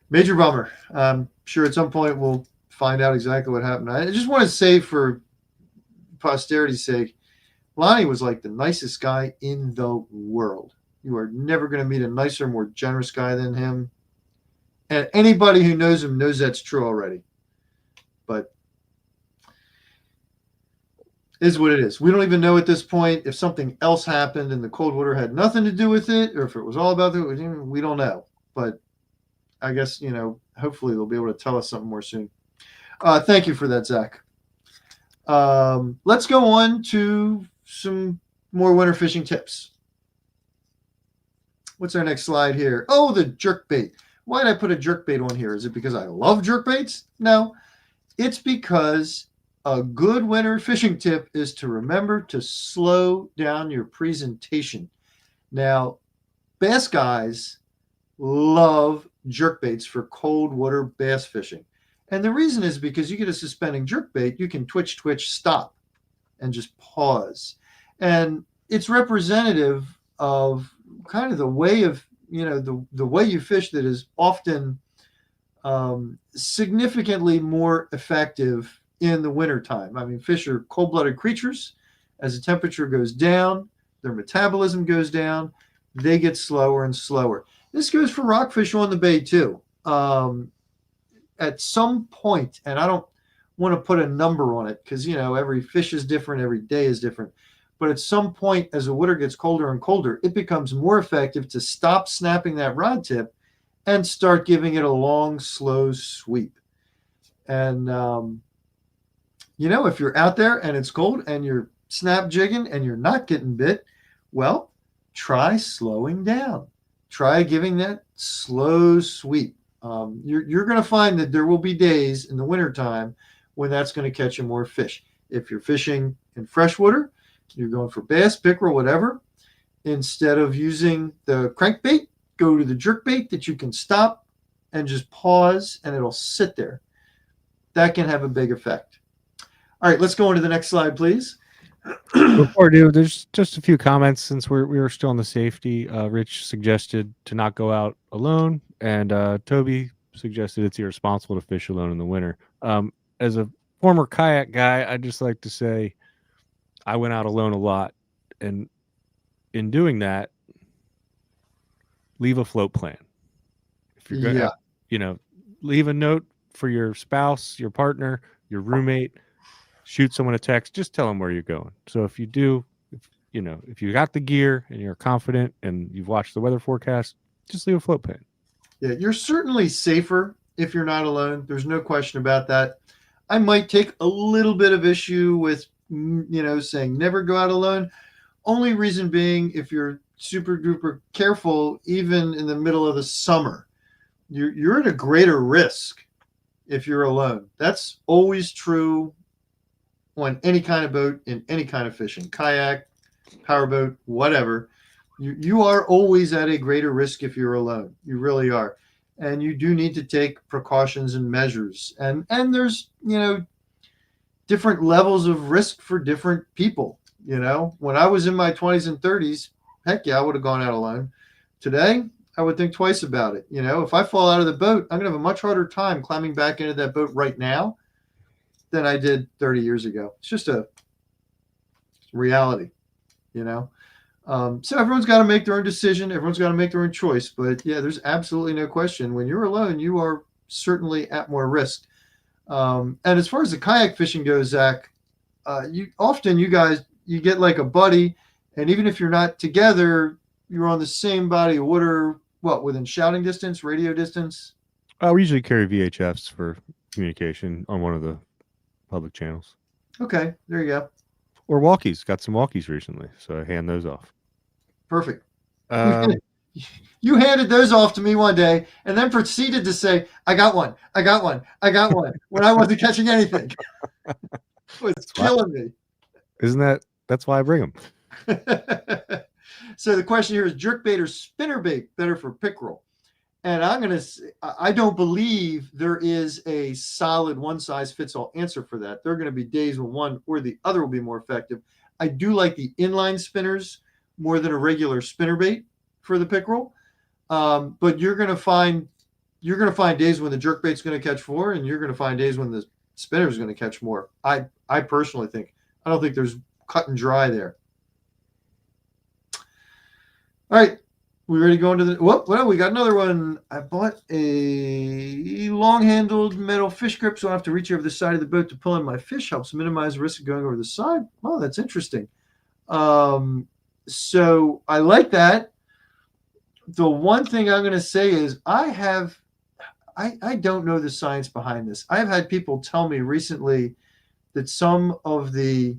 major bummer. I'm sure at some point we'll find out exactly what happened. I just want to say, for posterity's sake, Lonnie was like the nicest guy in the world. You are never going to meet a nicer, more generous guy than him. And anybody who knows him knows that's true already. But is what it is. We don't even know at this point if something else happened and the cold water had nothing to do with it, or if it was all about it. We don't know. But I guess, hopefully they'll be able to tell us something more soon. Thank you for that, Zach. Let's go on to some more winter fishing tips. What's our next slide here? Oh, the jerk bait. Why did I put a jerk bait on here? Is it because I love jerk baits? No, it's because a good winter fishing tip is to remember to slow down your presentation. Now, bass guys love jerk baits for cold water bass fishing. And the reason is because you get a suspending jerk bait, you can twitch, twitch, stop, and just pause. And it's representative of kind of the way of, the way you fish that is often significantly more effective in the wintertime. I mean, fish are cold blooded creatures. As the temperature goes down, their metabolism goes down, they get slower and slower. This goes for rockfish on the bay too. At some point, and I don't want to put a number on it because, every fish is different, every day is different. But at some point, as the water gets colder and colder, it becomes more effective to stop snapping that rod tip and start giving it a long, slow sweep. And, if you're out there and it's cold and you're snap jigging and you're not getting bit, well, try slowing down. Try giving that slow sweep. You're going to find that there will be days in the wintertime when that's going to catch you more fish. If you're fishing in freshwater, you're going for bass, pickerel, whatever, instead of using the crankbait, go to the jerkbait that you can stop and just pause and it'll sit there. That can have a big effect. All right, let's go on to the next slide, please. Before I do, there's just a few comments since we were still on the safety. Rich suggested to not go out alone, and Toby suggested it's irresponsible to fish alone in the winter. As a former kayak guy, I'd just like to say I went out alone a lot, and in doing that, leave a float plan. If you're gonna, leave a note for your spouse, your partner, your roommate. Shoot someone a text, just tell them where you're going. So if you do, if you got the gear and you're confident and you've watched the weather forecast, just leave a float plan. Yeah, you're certainly safer if you're not alone. There's no question about that. I might take a little bit of issue with, saying never go out alone. Only reason being, if you're super duper careful, even in the middle of the summer, you're at a greater risk if you're alone. That's always true on any kind of boat, in any kind of fishing, kayak, powerboat, whatever. You are always at a greater risk if you're alone. You really are. And you do need to take precautions and measures. And there's, different levels of risk for different people. When I was in my 20s and 30s, heck yeah, I would have gone out alone. Today, I would think twice about it. If I fall out of the boat, I'm going to have a much harder time climbing back into that boat right now than I did 30 years ago. It's just a reality, So everyone's got to make their own decision. Everyone's got to make their own choice. But yeah, there's absolutely no question. When you're alone, you are certainly at more risk. And as far as the kayak fishing goes, Zach, you get like a buddy, and even if you're not together, you're on the same body of water, within shouting distance, radio distance? We usually carry VHFs for communication on one of the public channels. Okay, there you go. Or walkies. Got some walkies recently, so I hand those off. Perfect. You handed those off to me one day and then proceeded to say, I got one, when I wasn't catching anything. It's killing me. That's why I bring them. So the question here is jerkbait or spinnerbait better for pickerel? And I don't believe there is a solid one-size-fits-all answer for that. There are going to be days when one or the other will be more effective. I do like the inline spinners more than a regular spinnerbait for the pickerel. But you're going to find days when the jerkbait's going to catch more, and you're going to find days when the spinner is going to catch more. I personally think. I don't think there's cut and dry there. All right. We ready to go into the... Well, we got another one. I bought a long-handled metal fish grip, so I have to reach over the side of the boat to pull in my fish. Helps minimize the risk of going over the side. Oh, that's interesting. So I like that. The one thing I'm going to say is I don't know the science behind this. I've had people tell me recently that some of the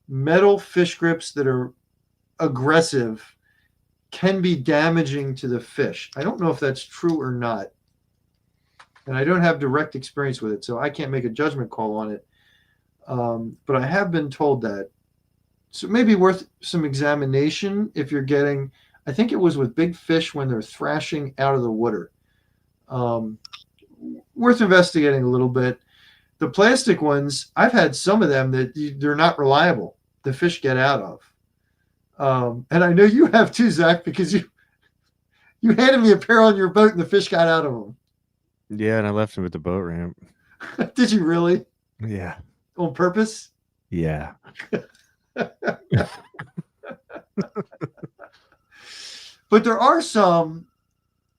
metal fish grips that are aggressive can be damaging to the fish. I don't know if that's true or not. And I don't have direct experience with it, so I can't make a judgment call on it. But I have been told that. So it may be worth some examination if you're getting, I think it was with big fish when they're thrashing out of the water. Um, Worth investigating a little bit. The plastic ones, I've had some of them that they're not reliable. The fish get out of. And I know you have too, Zach, because you handed me a pair on your boat and the fish got out of them. Yeah, and I left him at the boat ramp. Did you really? Yeah. On purpose? Yeah. But there are some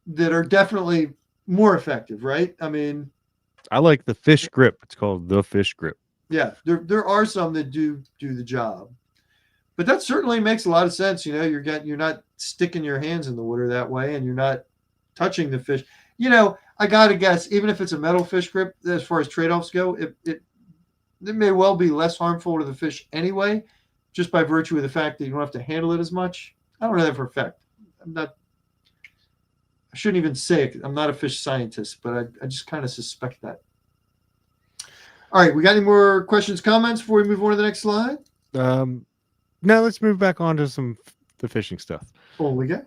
that are definitely more effective, right? I mean, I like the fish grip. It's called the fish grip. yeah, there are some that do the job. But that certainly makes a lot of sense. You're not sticking your hands in the water that way, and you're not touching the fish. I gotta guess, even if it's a metal fish grip, as far as trade-offs go, it may well be less harmful to the fish anyway, just by virtue of the fact that you don't have to handle it as much. I don't know that for a fact. I shouldn't even say it. I'm not a fish scientist, but I just kind of suspect that. All right, we got any more questions, comments before we move on to the next slide? Now let's move back on to the fishing stuff. Oh, we got.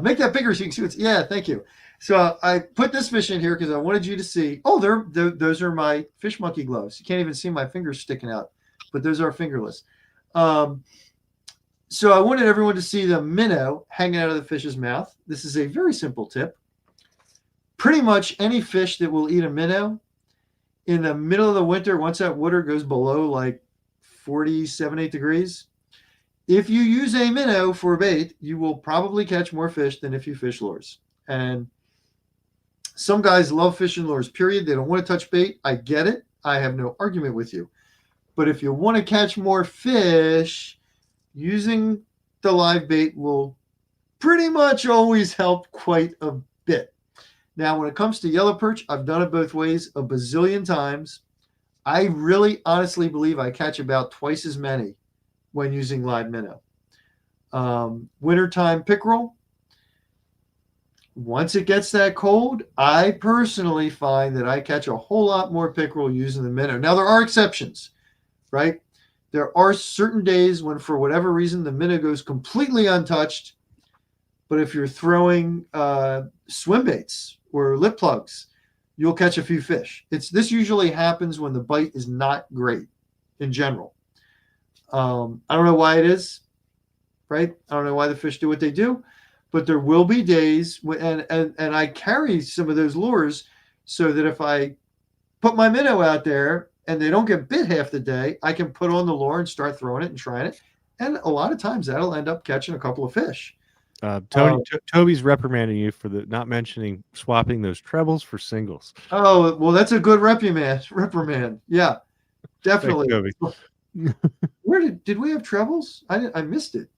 Make that bigger so you can see what's. Yeah, thank you. So I put this fish in here because I wanted you to see. Oh, those are my fish monkey gloves. You can't even see my fingers sticking out, but those are fingerless. So I wanted everyone to see the minnow hanging out of the fish's mouth. This is a very simple tip. Pretty much any fish that will eat a minnow in the middle of the winter, once that water goes below like 47, 8 degrees, if you use a minnow for bait, you will probably catch more fish than if you fish lures. And some guys love fishing lures, period. They don't want to touch bait. I get it. I have no argument with you. But if you want to catch more fish, using the live bait will pretty much always help quite a bit. Now, when it comes to yellow perch, I've done it both ways a bazillion times. I really honestly believe I catch about twice as many when using live minnow. Wintertime pickerel, once it gets that cold, I personally find that I catch a whole lot more pickerel using the minnow. Now, there are exceptions, right? There are certain days when, for whatever reason, the minnow goes completely untouched. But if you're throwing swim baits or lip plugs, you'll catch a few fish. This usually happens when the bite is not great in general. I don't know why it is, right? I don't know why the fish do what they do, but there will be days when, and I carry some of those lures so that if I put my minnow out there and they don't get bit half the day, I can put on the lure and start throwing it and trying it. And a lot of times that'll end up catching a couple of fish. Toby's reprimanding you for not mentioning swapping those trebles for singles. Oh, well, that's a good reprimand. Yeah, definitely. Thanks, Toby. Where did we have trebles? I missed it.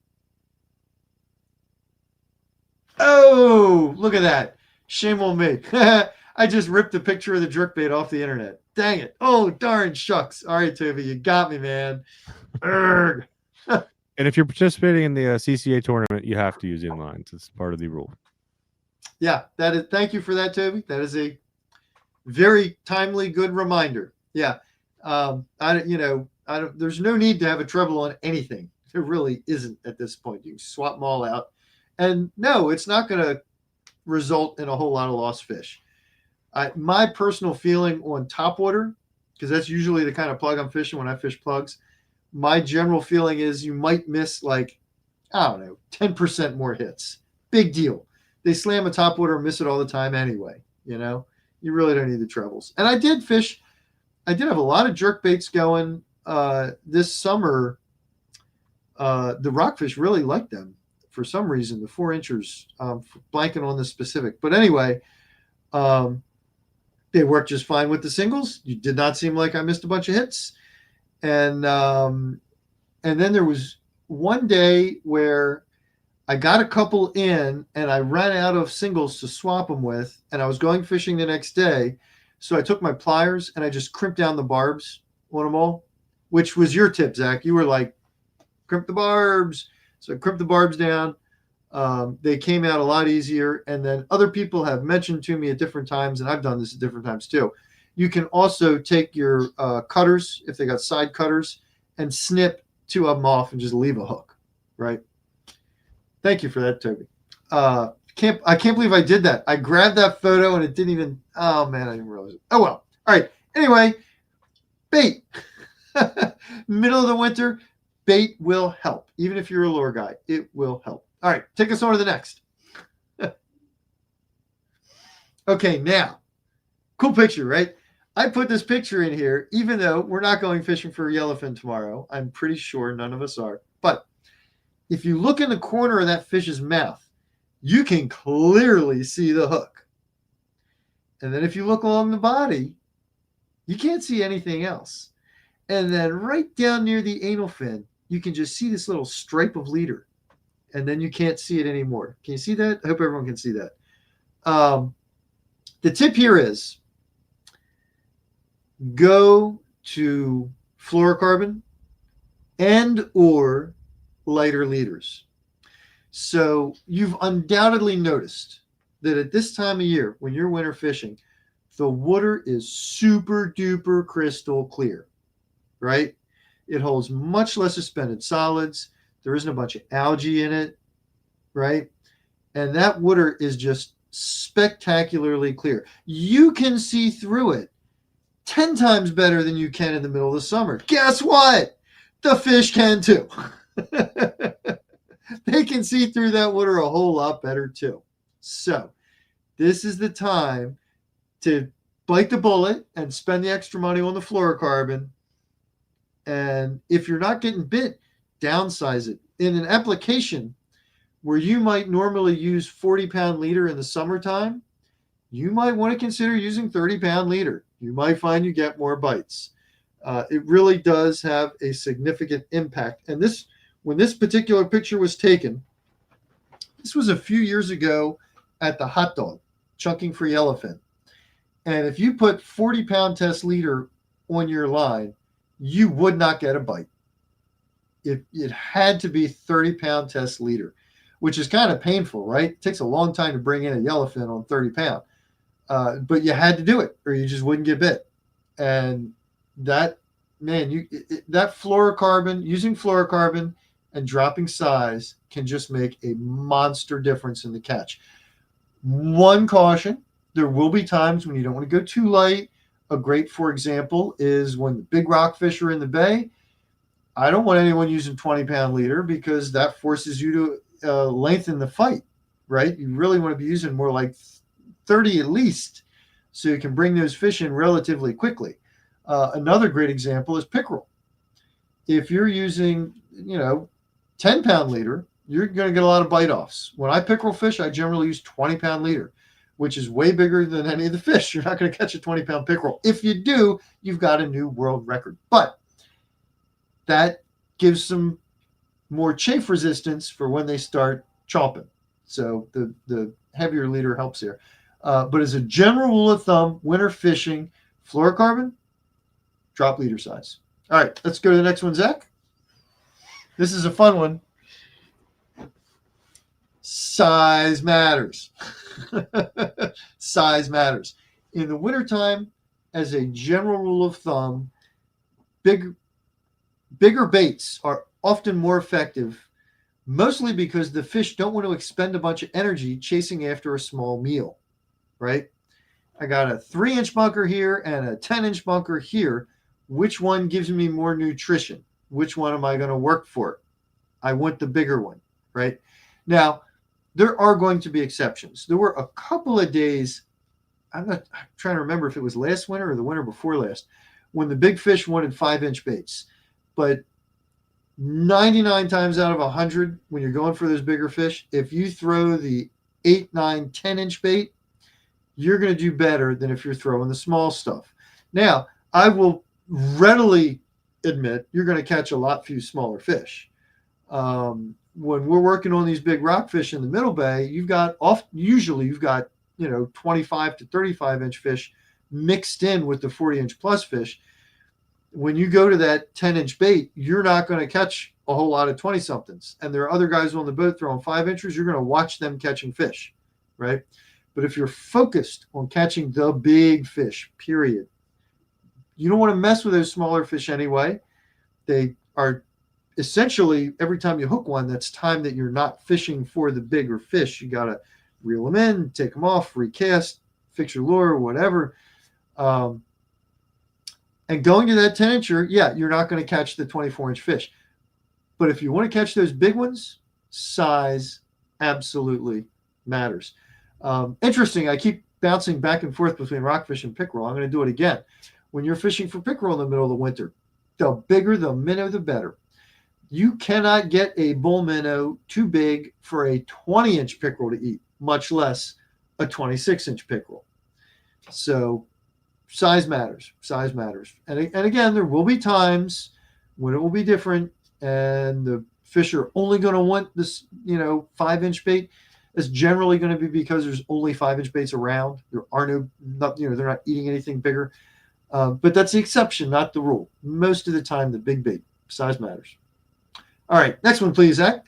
Oh, look at that. Shame on me. I just ripped a picture of the jerkbait off the internet. Dang it. Oh, darn shucks. All right, Toby, you got me, man. And if you're participating in the CCA tournament, you have to use inlines. It's part of the rule. Yeah, that is. Thank you for that, Toby. That is a very timely, good reminder. Yeah, there's no need to have a treble on anything. There really isn't at this point. You can swap them all out, and no, it's not going to result in a whole lot of lost fish. My personal feeling on topwater, because that's usually the kind of plug I'm fishing when I fish plugs. My general feeling is you might miss 10% more hits. Big deal. They slam a topwater and miss it all the time anyway. You really don't need the trebles. And I did have a lot of jerk baits going this summer. The rockfish really liked them for some reason, the 4-inchers, blanking on the specific. But anyway, they worked just fine with the singles. You did not seem like I missed a bunch of hits. And then there was one day where I got a couple in and I ran out of singles to swap them with, and I was going fishing the next day. So I took my pliers and I just crimped down the barbs on them all, which was your tip, Zach. You were like, crimp the barbs. So I crimped the barbs down. They came out a lot easier. And then other people have mentioned to me at different times, and I've done this at different times too. You can also take your cutters, if they got side cutters, and snip two of them off and just leave a hook, right? Thank you for that, Toby. I can't believe I did that. I grabbed that photo and it didn't even. Oh man, I didn't realize it. Oh well. All right. Anyway, bait. Middle of the winter, bait will help. Even if you're a lure guy, it will help. All right, take us on to the next. Okay, now, cool picture, right? I put this picture in here, even though we're not going fishing for yellowfin tomorrow. I'm pretty sure none of us are. But if you look in the corner of that fish's mouth, you can clearly see the hook. And then if you look along the body, you can't see anything else. And then right down near the anal fin, you can just see this little stripe of leader. And then you can't see it anymore. Can you see that? I hope everyone can see that. The tip here is go to fluorocarbon and or lighter leaders. So you've undoubtedly noticed that at this time of year, when you're winter fishing, the water is super duper crystal clear, right? It holds much less suspended solids. There isn't a bunch of algae in it, right? And that water is just spectacularly clear. You can see through it 10 times better than you can in the middle of the summer. Guess what? The fish can too. They can see through that water a whole lot better too. So this is the time to bite the bullet and spend the extra money on the fluorocarbon. And if you're not getting bit, downsize it. In an application where you might normally use 40-pound leader in the summertime, you might want to consider using 30-pound leader. You might find you get more bites. It really does have a significant impact. And this, when this particular picture was taken, this was a few years ago at the Hot Dog, chunking for yellowfin. And if you put 40-pound test leader on your line, you would not get a bite. It had to be 30-pound test leader, which is kind of painful, right? It takes a long time to bring in a yellowfin on 30-pound. But you had to do it or you just wouldn't get bit. And that, man, that fluorocarbon, using fluorocarbon and dropping size can just make a monster difference in the catch. One caution, there will be times when you don't want to go too light. A great, for example, is when the big rockfish are in the bay. I don't want anyone using 20-pound leader because that forces you to lengthen the fight, right? You really want to be using more like 30 at least so you can bring those fish in relatively quickly. Another great example is pickerel. If you're using, 10-pound leader, you're going to get a lot of bite-offs. When I pickerel fish, I generally use 20-pound leader, which is way bigger than any of the fish. You're not going to catch a 20-pound pickerel. If you do, you've got a new world record. But that gives some more chafe resistance for when they start chomping. So the heavier leader helps here. But as a general rule of thumb, winter fishing, fluorocarbon, drop leader size. All right, let's go to the next one, Zach. This is a fun one. Size matters. Size matters. In the wintertime, as a general rule of thumb, bigger baits are often more effective, mostly because the fish don't want to expend a bunch of energy chasing after a small meal, right? I got a 3-inch bunker here and a 10-inch bunker here. Which one gives me more nutrition? Which one am I going to work for? I want the bigger one, right? Now, there are going to be exceptions. There were a couple of days, I'm trying to remember if it was last winter or the winter before last, when the big fish wanted 5-inch baits. But 99 times out of 100, when you're going for those bigger fish, if you throw the 8, 9, 10-inch bait, you're going to do better than if you're throwing the small stuff. Now, I will readily admit you're going to catch a lot few smaller fish. When we're working on these big rockfish in the middle bay, you've got 25 to 35-inch fish mixed in with the 40-inch plus fish. When you go to that 10-inch bait, you're not going to catch a whole lot of 20 somethings, and there are other guys on the boat throwing 5 inchers, you're going to watch them catching fish, right? But if you're focused on catching the big fish, period, you don't want to mess with those smaller fish anyway. They are essentially, every time you hook one, that's time that you're not fishing for the bigger fish. You got to reel them in, take them off, recast, fix your lure, whatever. And going to that 10-incher, yeah, you're not going to catch the 24-inch fish. But if you want to catch those big ones, size absolutely matters. Interesting, I keep bouncing back and forth between rockfish and pickerel. I'm going to do it again. When you're fishing for pickerel in the middle of the winter, the bigger the minnow, the better. You cannot get a bull minnow too big for a 20-inch pickerel to eat, much less a 26-inch pickerel. So size matters. Size matters. And again, there will be times when it will be different, and the fish are only going to want this, 5-inch bait. It's generally going to be because there's only 5-inch baits around. There are they're not eating anything bigger. But that's the exception, not the rule. Most of the time, the big bait, size matters. All right, next one, please, Zach.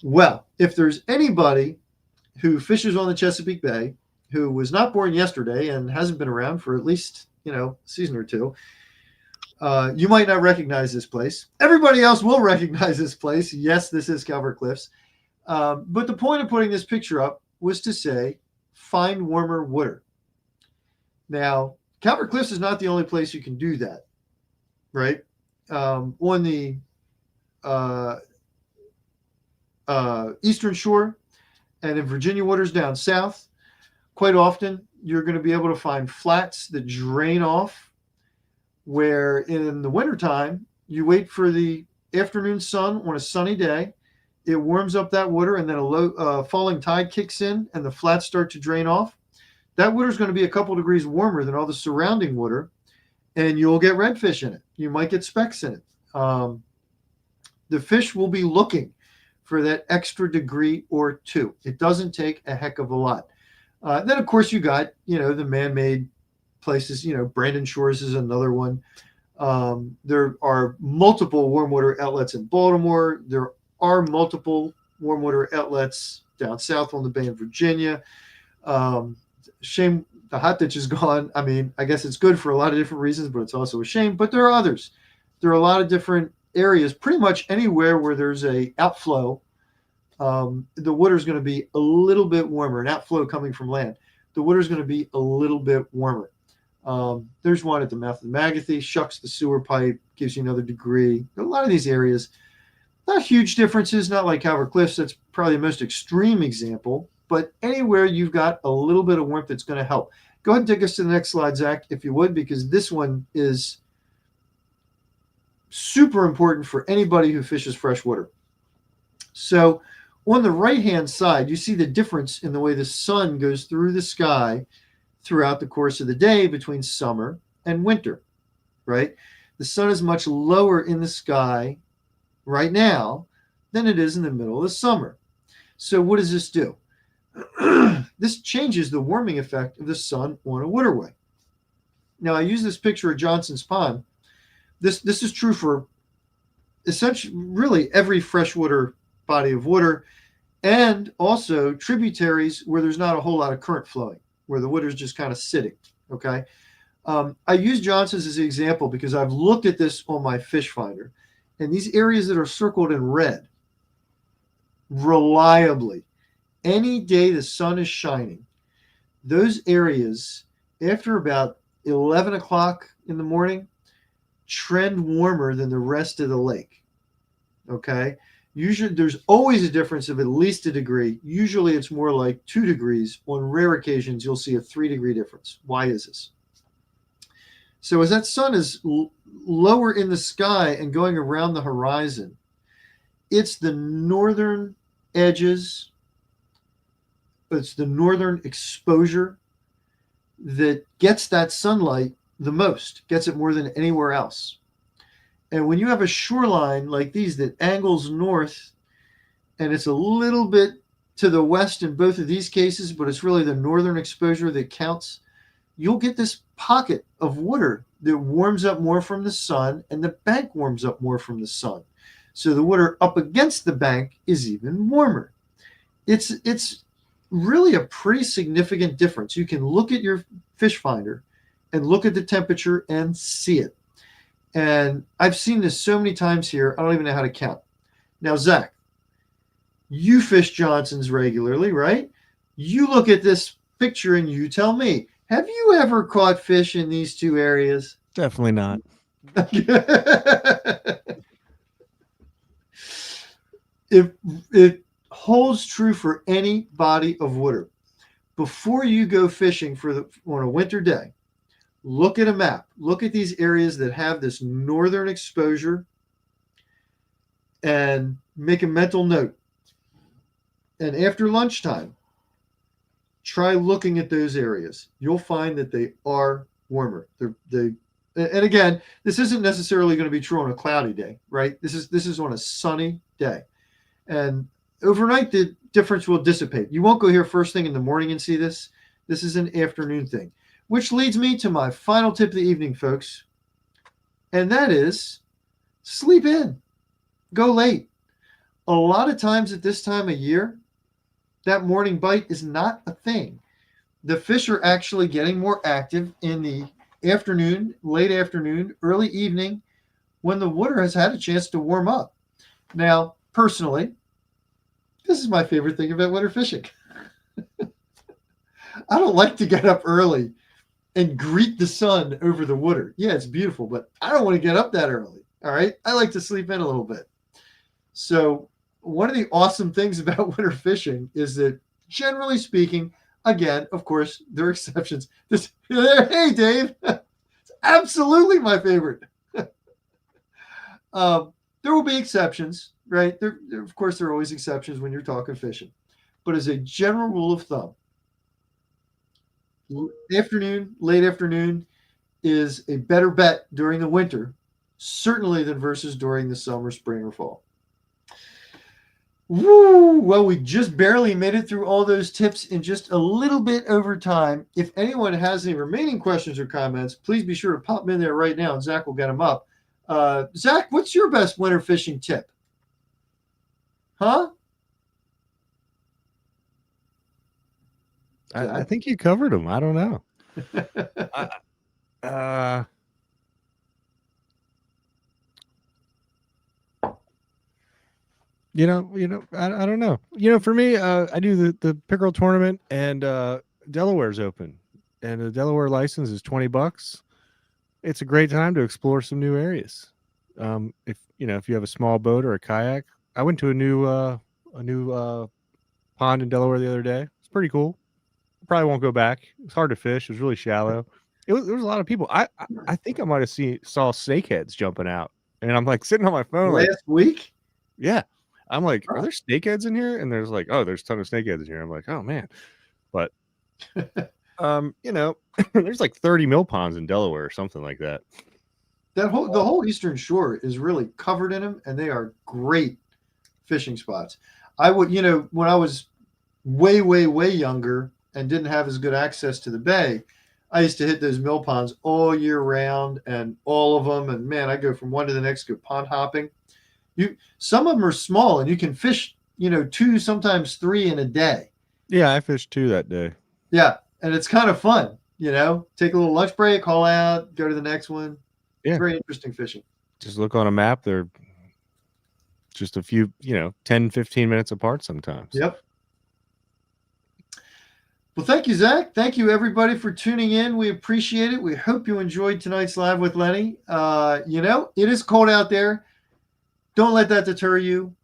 Well, if there's anybody who fishes on the Chesapeake Bay who was not born yesterday and hasn't been around for at least, a season or two, you might not recognize this place. Everybody else will recognize this place. Yes, this is Calvert Cliffs. But the point of putting this picture up was to say, find warmer water. Now, Calvert Cliffs is not the only place you can do that, right? On the eastern shore and in Virginia waters down south, quite often you're going to be able to find flats that drain off, where in the wintertime, you wait for the afternoon sun on a sunny day, it warms up that water, and then a falling tide kicks in and the flats start to drain off. That water is going to be a couple degrees warmer than all the surrounding water, and you'll get redfish in it. You might get specks in it. The fish will be looking for that extra degree or two. It doesn't take a heck of a lot. Then, of course, you got, the man-made places. Brandon Shores is another one. There are multiple warm water outlets in Baltimore. There are multiple warm water outlets down south on the Bay in Virginia. Shame the hot ditch is gone. I mean, I guess it's good for a lot of different reasons, but it's also a shame. But there are others. There are a lot of different areas. Pretty much anywhere where there's a outflow, the water is going to be a little bit warmer. An outflow coming from land, the water is going to be a little bit warmer. There's one at the mouth of the Magathie. Shucks the sewer pipe, gives you another degree. A lot of these areas, not huge differences, not like Calvert Cliffs. That's probably the most extreme example. But anywhere you've got a little bit of warmth, that's going to help. Go ahead and take us to the next slide, Zach, if you would, because this one is super important for anybody who fishes freshwater. So on the right-hand side, you see the difference in the way the sun goes through the sky throughout the course of the day between summer and winter, right? The sun is much lower in the sky right now than it is in the middle of the summer. So what does this do? This changes the warming effect of the sun on a waterway. Now, I use this picture of Johnson's Pond. This is true for essentially really every freshwater body of water, and also tributaries where there's not a whole lot of current flowing, where the water is just kind of sitting, okay? I use Johnson's as an example because I've looked at this on my fish finder, and these areas that are circled in red, reliably, any day the sun is shining, those areas, after about 11 o'clock in the morning, trend warmer than the rest of the lake, okay? Usually, there's always a difference of at least a degree. Usually, it's more like 2 degrees. On rare occasions, you'll see a 3-degree difference. Why is this? So as that sun is lower in the sky and going around the horizon, it's the northern edges, it's the northern exposure that gets that sunlight the most, gets it more than anywhere else. And when you have a shoreline like these that angles north, and it's a little bit to the west in both of these cases, but it's really the northern exposure that counts, you'll get this pocket of water that warms up more from the sun, and the bank warms up more from the sun. So the water up against the bank is even warmer. It's really a pretty significant difference. You can look at your fish finder and look at the temperature and see it. And I've seen this so many times here, I don't even know how to count. Now, Zach, you fish Johnson's regularly, right? You look at this picture and you tell me, have you ever caught fish in these two areas? Definitely not. It holds true for any body of water. Before you go fishing on a winter day, look at a map. Look at these areas that have this northern exposure and make a mental note. And after lunchtime, try looking at those areas. You'll find that they are warmer. And again, this isn't necessarily going to be true on a cloudy day, right? This is on a sunny day. And overnight, the difference will dissipate. You won't go here first thing in the morning and see this. This is an afternoon thing, which leads me to my final tip of the evening, folks. And that is sleep in, go late. A lot of times at this time of year, that morning bite is not a thing. The fish are actually getting more active in the afternoon, late afternoon, early evening, when the water has had a chance to warm up. Now, personally, this is my favorite thing about winter fishing. I don't like to get up early and greet the sun over the water. Yeah, it's beautiful, but I don't want to get up that early. All right. I like to sleep in a little bit. So, one of the awesome things about winter fishing is that, generally speaking, again, of course, there are exceptions. Hey, Dave, it's absolutely my favorite. There will be exceptions, right? Of course, there are always exceptions when you're talking fishing. But as a general rule of thumb, late afternoon is a better bet during the winter, certainly than versus during the summer, spring, or fall. Woo! Well, we just barely made it through all those tips in just a little bit over time. If anyone has any remaining questions or comments, please be sure to pop them in there right now, and Zach will get them up. Zach, what's your best winter fishing tip? Huh? I think you covered them. I don't know. I don't know. For me, I do the pickerel tournament, and Delaware's open, and the Delaware license is $20. It's a great time to explore some new areas. If you have a small boat or a kayak, I went to a new pond in Delaware the other day. It's pretty cool. Probably won't go back. It's hard to fish. It was really shallow. There was a lot of people. I think I might have saw snakeheads jumping out, and I'm like sitting on my phone last week. Yeah, I'm like, are there snakeheads in here? And there's like, oh, there's a ton of snakeheads in here. I'm like, oh man, but there's like 30 mill ponds in Delaware or something like that. The whole Eastern Shore is really covered in them, and they are great fishing spots. I would, when I was way, way, way younger and didn't have as good access to the bay, I used to hit those mill ponds all year round, and all of them. And man, I go from one to the next, go pond hopping. Some of them are small, and you can fish, 2, sometimes 3 in a day. Yeah, I fished 2 that day. Yeah, and it's kind of fun. Take a little lunch break, haul out, go to the next one. Yeah, very interesting fishing. Just look on a map. They're just a few, 10, 15 minutes apart sometimes. Yep. Well, thank you, Zach. Thank you, everybody, for tuning in. We appreciate it. We hope you enjoyed tonight's Live with Lenny. It is cold out there. Don't let that deter you.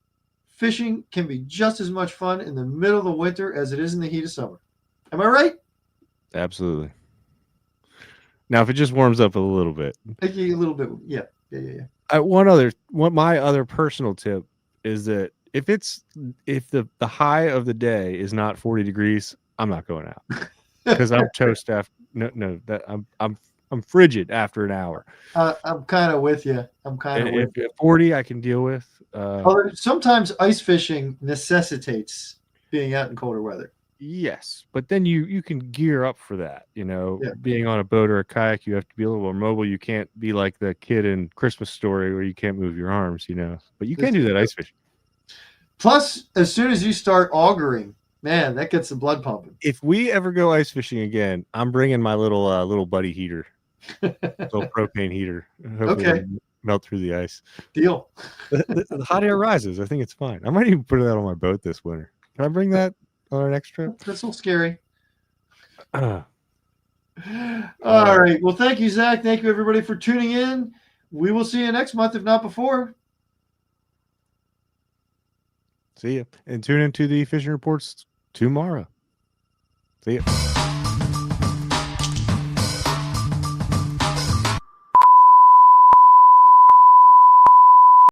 Fishing can be just as much fun in the middle of the winter as it is in the heat of summer. Am I right? Absolutely. Now, if it just warms up a little bit. A little bit. Yeah. My other personal tip is that if the high of the day is not 40 degrees, I'm not going out because I'm toast after. No, that I'm frigid after an hour. I'm kind of with you. If 40, I can deal with. Sometimes ice fishing necessitates being out in colder weather. Yes, but then you can gear up for that. Yeah. Being on a boat or a kayak, you have to be a little more mobile. You can't be like the kid in Christmas Story where you can't move your arms. But you can This do is that ice fishing. Plus, as soon as you start auguring, man, that gets the blood pumping. If we ever go ice fishing again, I'm bringing my little buddy heater, little propane heater. Hopefully, Okay, it'll melt through the ice. deal. The hot air rises. I think it's fine. I might even put that on my boat this winter. Can I bring that on our next trip? That's a little scary. All All right. Well, thank you, Zach. Thank you, everybody, for tuning in. We will see you next month, if not before. See ya. And tune into the fishing reports tomorrow. See ya.